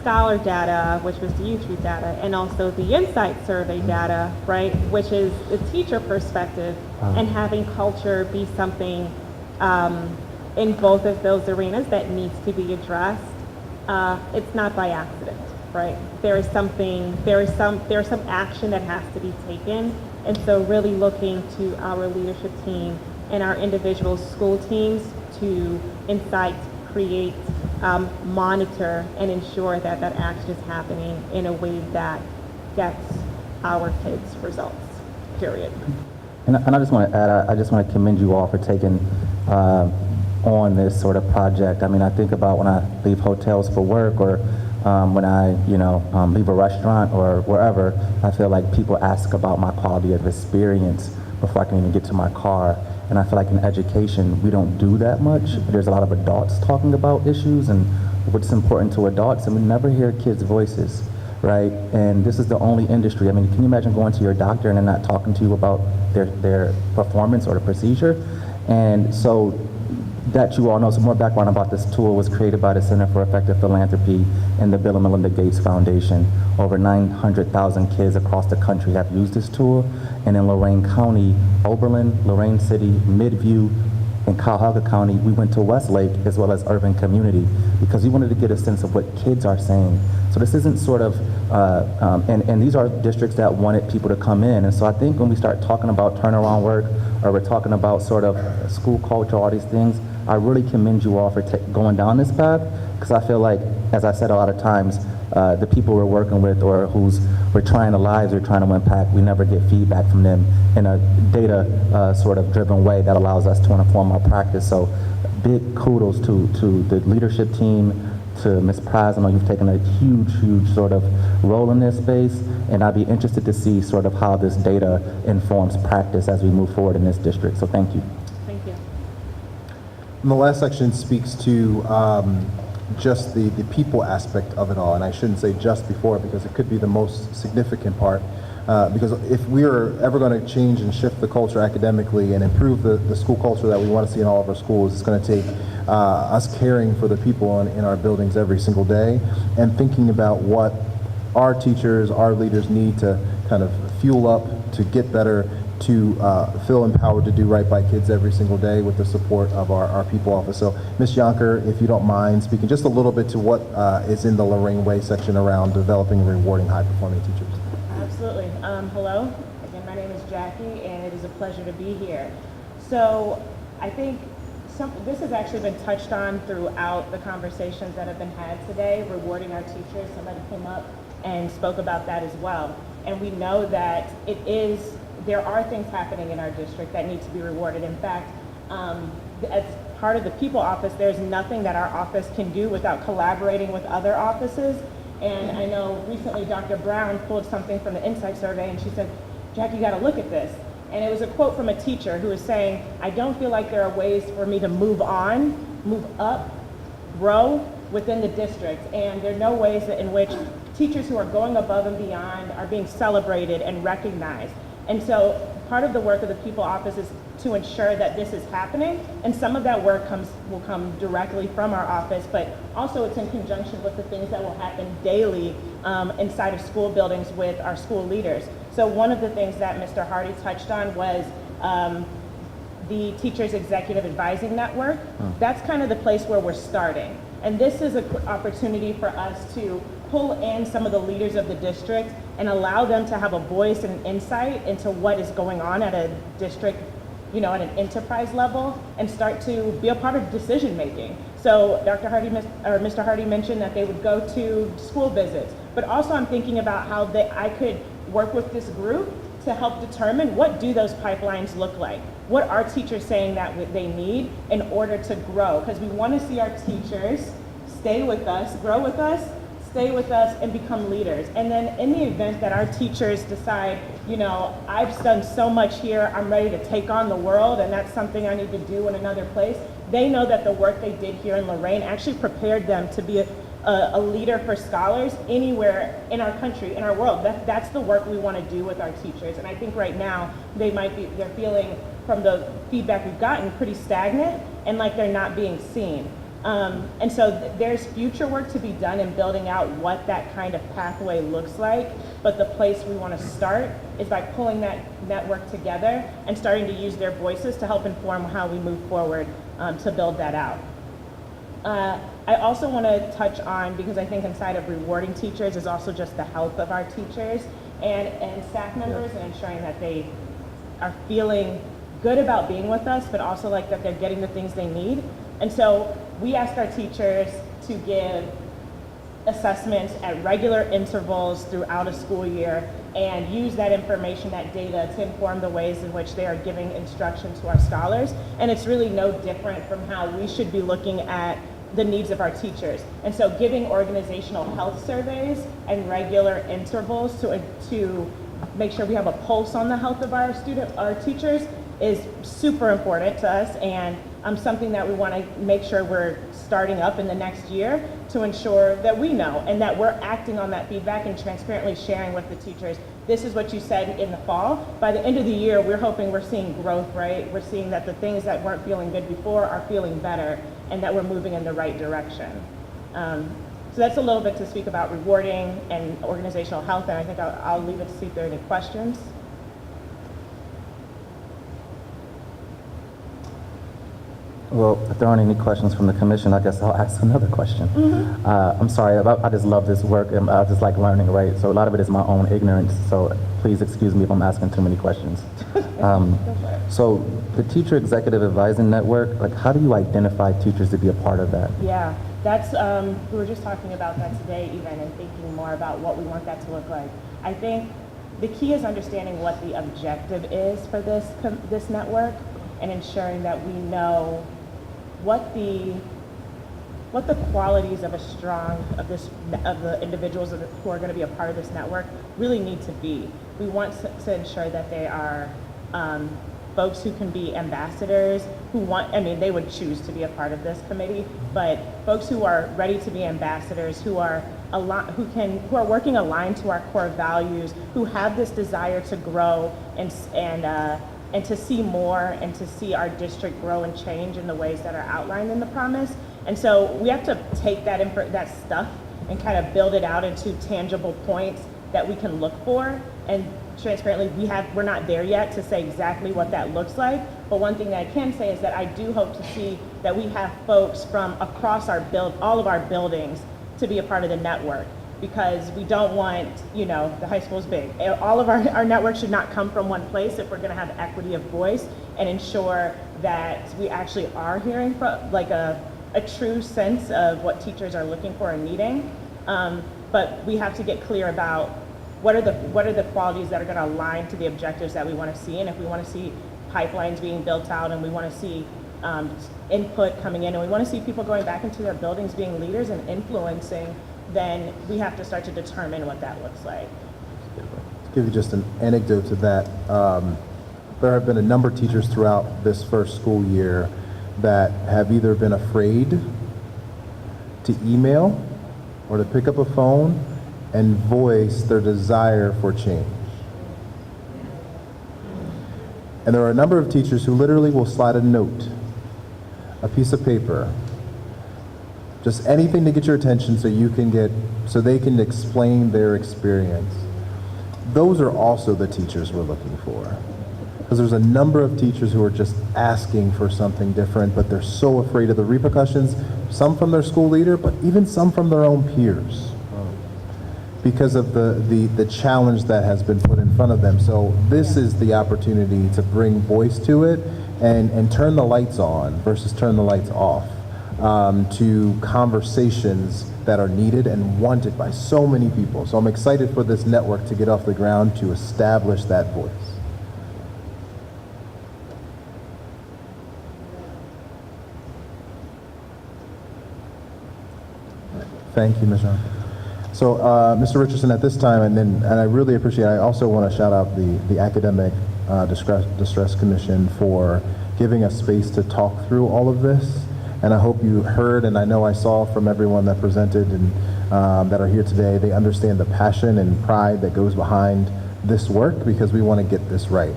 scholar data, which was the YouTube data, and also the Insight survey data, right, which is the teacher perspective, and having culture be something in both of those arenas that needs to be addressed. It's not by accident, right? There is some action that has to be taken, and so really looking to our leadership team and our individual school teams to incite, create, monitor, and ensure that that action is happening in a way that gets our kids results, period. And I just want to add, I just want to commend you all for taking on this sort of project. I mean, I think about when I leave hotels for work, or when I, leave a restaurant or wherever, I feel like people ask about my quality of experience before I can even get to my car. And I feel like in education, we don't do that much. There's a lot of adults talking about issues and what's important to adults, and we never hear kids' voices, right? And this is the only industry. I mean, can you imagine going to your doctor and they're not talking to you about their performance or the procedure? And so that you all know, some more background about this tool was created by the Center for Effective Philanthropy and the Bill and Melinda Gates Foundation. Over 900,000 kids across the country have used this tool. And in Lorain County, Oberlin, Lorain City, Midview, and Cuyahoga County, we went to Westlake as well as urban community because we wanted to get a sense of what kids are saying. So this isn't sort of, and these are districts that wanted people to come in. And so I think when we start talking about turnaround work, or we're talking about sort of school culture, all these things, I really commend you all for going down this path, because I feel like, as I said a lot of times, the people we're working with or we're trying the lives we're trying to impact, we never get feedback from them in a data sort of driven way that allows us to inform our practice. So big kudos to the leadership team, to Ms. Prize. I know you've taken a huge sort of role in this space, and I'd be interested to see sort of how this data informs practice as we move forward in this district. So thank you. Thank you. And the last section speaks to just the people aspect of it all, and I shouldn't say just before, because it could be the most significant part, because if we are ever going to change and shift the culture academically and improve the school culture that we want to see in all of our schools, it's going to take us caring for the people in our buildings every single day, and thinking about what our teachers, our leaders need to kind of fuel up to get better, to feel empowered to do right by kids every single day with the support of our people office. So Ms. Yonker, if you don't mind speaking just a little bit to what is in the Lorain Way section around developing and rewarding high-performing teachers. Absolutely. Hello. Again, my name is Jackie, and it is a pleasure to be here. So I think this has actually been touched on throughout the conversations that have been had today, rewarding our teachers. Somebody came up and spoke about that as well. And we know that there are things happening in our district that need to be rewarded. In fact, as part of the people office, there's nothing that our office can do without collaborating with other offices. And I know recently Dr. Brown pulled something from the Insight Survey and she said, Jack, you gotta look at this. And it was a quote from a teacher who was saying, I don't feel like there are ways for me to move on, move up, grow within the district. And there are no ways in which teachers who are going above and beyond are being celebrated and recognized. And so part of the work of the people office is to ensure that this is happening. And some of that work will come directly from our office, but also it's in conjunction with the things that will happen daily inside of school buildings with our school leaders. So one of the things that Mr. Hardy touched on was the Teachers Executive Advising Network. That's kind of the place where we're starting. And this is an opportunity for us to pull in some of the leaders of the district and allow them to have a voice and insight into what is going on at a district, you know, at an enterprise level, and start to be a part of decision making. So Dr. Hardy, or Mr. Hardy mentioned that they would go to school visits, but also I'm thinking about how I could work with this group to help determine what do those pipelines look like? What are teachers saying that they need in order to grow? Because we want to see our teachers stay with us, grow with us, stay with us, and become leaders. And then in the event that our teachers decide, you know, I've done so much here, I'm ready to take on the world, and that's something I need to do in another place, they know that the work they did here in Lorain actually prepared them to be a leader for scholars anywhere in our country, in our world. That's the work we want to do with our teachers. And I think right now they're feeling, from the feedback we've gotten, pretty stagnant and like they're not being seen. And so there's future work to be done in building out what that kind of pathway looks like. But the place we want to start is by pulling that network together and starting to use their voices to help inform how we move forward to build that out. I also want to touch on, because I think inside of rewarding teachers is also just the health of our teachers and staff members, and ensuring that they are feeling good about being with us, but also like that they're getting the things they need. And so we asked our teachers to give assessments at regular intervals throughout a school year and use that information, that data, to inform the ways in which they are giving instruction to our scholars. And it's really no different from how we should be looking at the needs of our teachers. And so giving organizational health surveys and regular intervals to make sure we have a pulse on the health of our teachers is super important to us, and something that we want to make sure we're starting up in the next year to ensure that we know and that we're acting on that feedback and transparently sharing with the teachers. This is what you said in the fall. By the end of the year, we're hoping we're seeing growth, right? We're seeing that the things that weren't feeling good before are feeling better, and that we're moving in the right direction. So that's a little bit to speak about rewarding and organizational health, and I think I'll leave it to see if there are any questions. Well, if there aren't any questions from the commission, I guess I'll ask another question. I'm sorry, I just love this work, and I just like learning, right? So a lot of it is my own ignorance, so please excuse me if I'm asking too many questions. So the Teacher Executive Advising Network, like, how do you identify teachers to be a part of that? Yeah, that's, we were just talking about that today even, and thinking more about what we want that to look like. I think the key is understanding what the objective is for this network, and ensuring that we know what the qualities of the individuals who are going to be a part of this network really need to be. We want to ensure that they are folks who can be ambassadors, they would choose to be a part of this committee, but folks who are ready to be ambassadors, who are working aligned to our core values, who have this desire to grow and to see more, and to see our district grow and change in the ways that are outlined in the promise. And so we have to take that stuff and kind of build it out into tangible points that we can look for. And transparently, we're not there yet to say exactly what that looks like. But one thing that I can say is that I do hope to see that we have folks from across all of our buildings to be a part of the network. Because we don't want, the high school's big. All of our network should not come from one place if we're going to have equity of voice and ensure that we actually are hearing from, like, a true sense of what teachers are looking for and needing. But we have to get clear about what are the qualities that are going to align to the objectives that we want to see. And if we want to see pipelines being built out, and we want to see input coming in, and we want to see people going back into their buildings, being leaders and influencing, then we have to start to determine what that looks like. To give you just an anecdote to that, there have been a number of teachers throughout this first school year that have either been afraid to email or to pick up a phone and voice their desire for change. And there are a number of teachers who literally will slide a note, a piece of paper, just anything to get your attention so they can explain their experience. Those are also the teachers we're looking for. Because there's a number of teachers who are just asking for something different, but they're so afraid of the repercussions, some from their school leader, but even some from their own peers, because of the challenge that has been put in front of them. So this is the opportunity to bring voice to it and turn the lights on versus turn the lights off, to conversations that are needed and wanted by so many people. So I'm excited for this network to get off the ground to establish that voice. Thank you, Ms. Young. So, Mr. Richardson, at this time, and I really appreciate, I also want to shout out the Academic Distress Commission for giving us space to talk through all of this. And I hope you heard, and I know I saw from everyone that presented and that are here today, they understand the passion and pride that goes behind this work, because we want to get this right.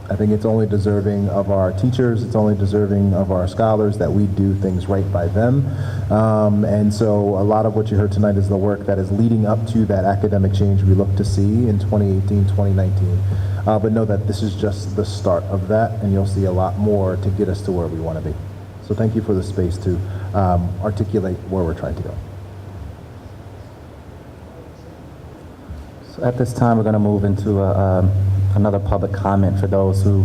I think it's only deserving of our teachers, it's only deserving of our scholars that we do things right by them. And so a lot of what you heard tonight is the work that is leading up to that academic change we look to see in 2018, 2019. But know that this is just the start of that, and you'll see a lot more to get us to where we want to be. So thank you for the space to articulate where we're trying to go. So at this time, we're going to move into another public comment for those who,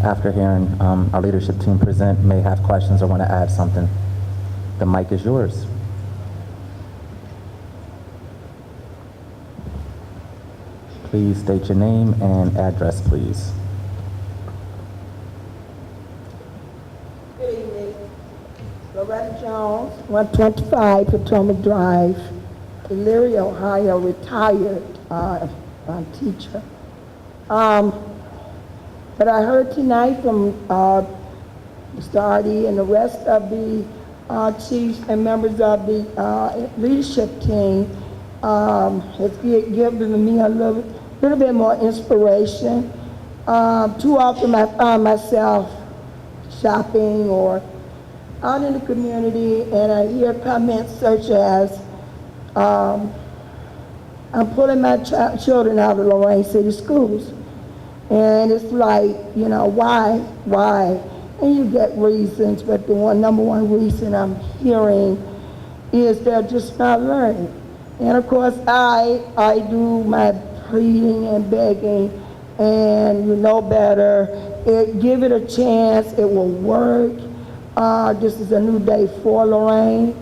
after hearing our leadership team present, may have questions or want to add something. The mic is yours. Please state your name and address, please. Good evening. Loretta Jones, 125 Potomac Drive, Elyria, Ohio, retired teacher. But I heard tonight from Mr. Hardy and the rest of the chiefs and members of the leadership team has given me a little bit more inspiration. Too often I find myself shopping or out in the community, and I hear comments such as, I'm pulling my children out of Lorain City schools. And it's like, you know, why? And you get reasons, but the number one reason I'm hearing is they're just not learning. And of course, I do my pleading and begging, and you know better. Give it a chance, it will work. This is a new day for Lorain.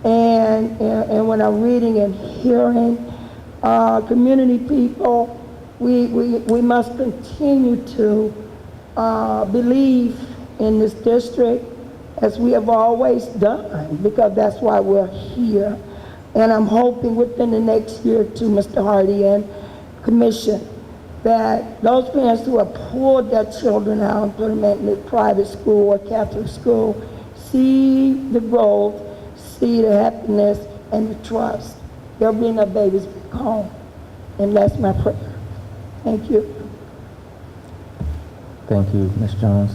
And when I'm reading and hearing community people, we must continue to believe in this district as we have always done, because that's why we're here. And I'm hoping within the next year or two, Mr. Hardy and Commission, that those parents who have pulled their children out and put them in the private school or Catholic school see the growth, see the happiness and the trust. They'll bring their babies back home. And that's my prayer. Thank you. Thank you, Ms. Jones.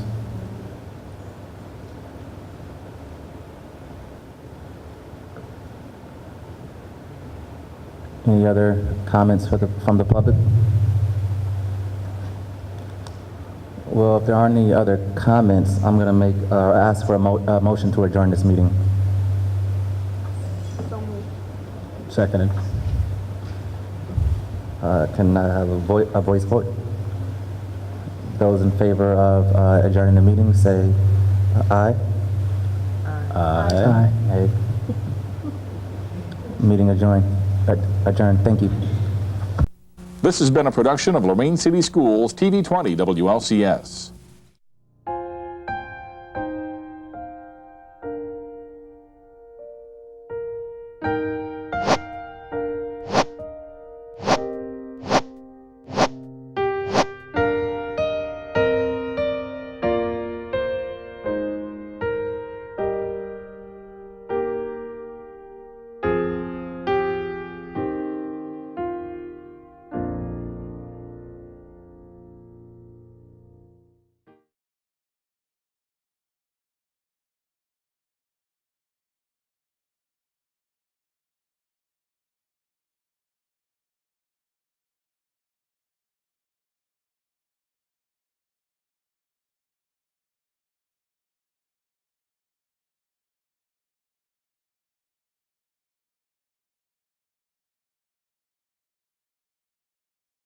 Any other comments from the public? Well, if there aren't any other comments, I'm going to ask for a motion to adjourn this meeting. Seconded. Can I have a voice vote? Those in favor of adjourning the meeting, say aye. Aye. Aye. Meeting adjourned. Thank you. This has been a production of Lorain City Schools TV 20 WLCS.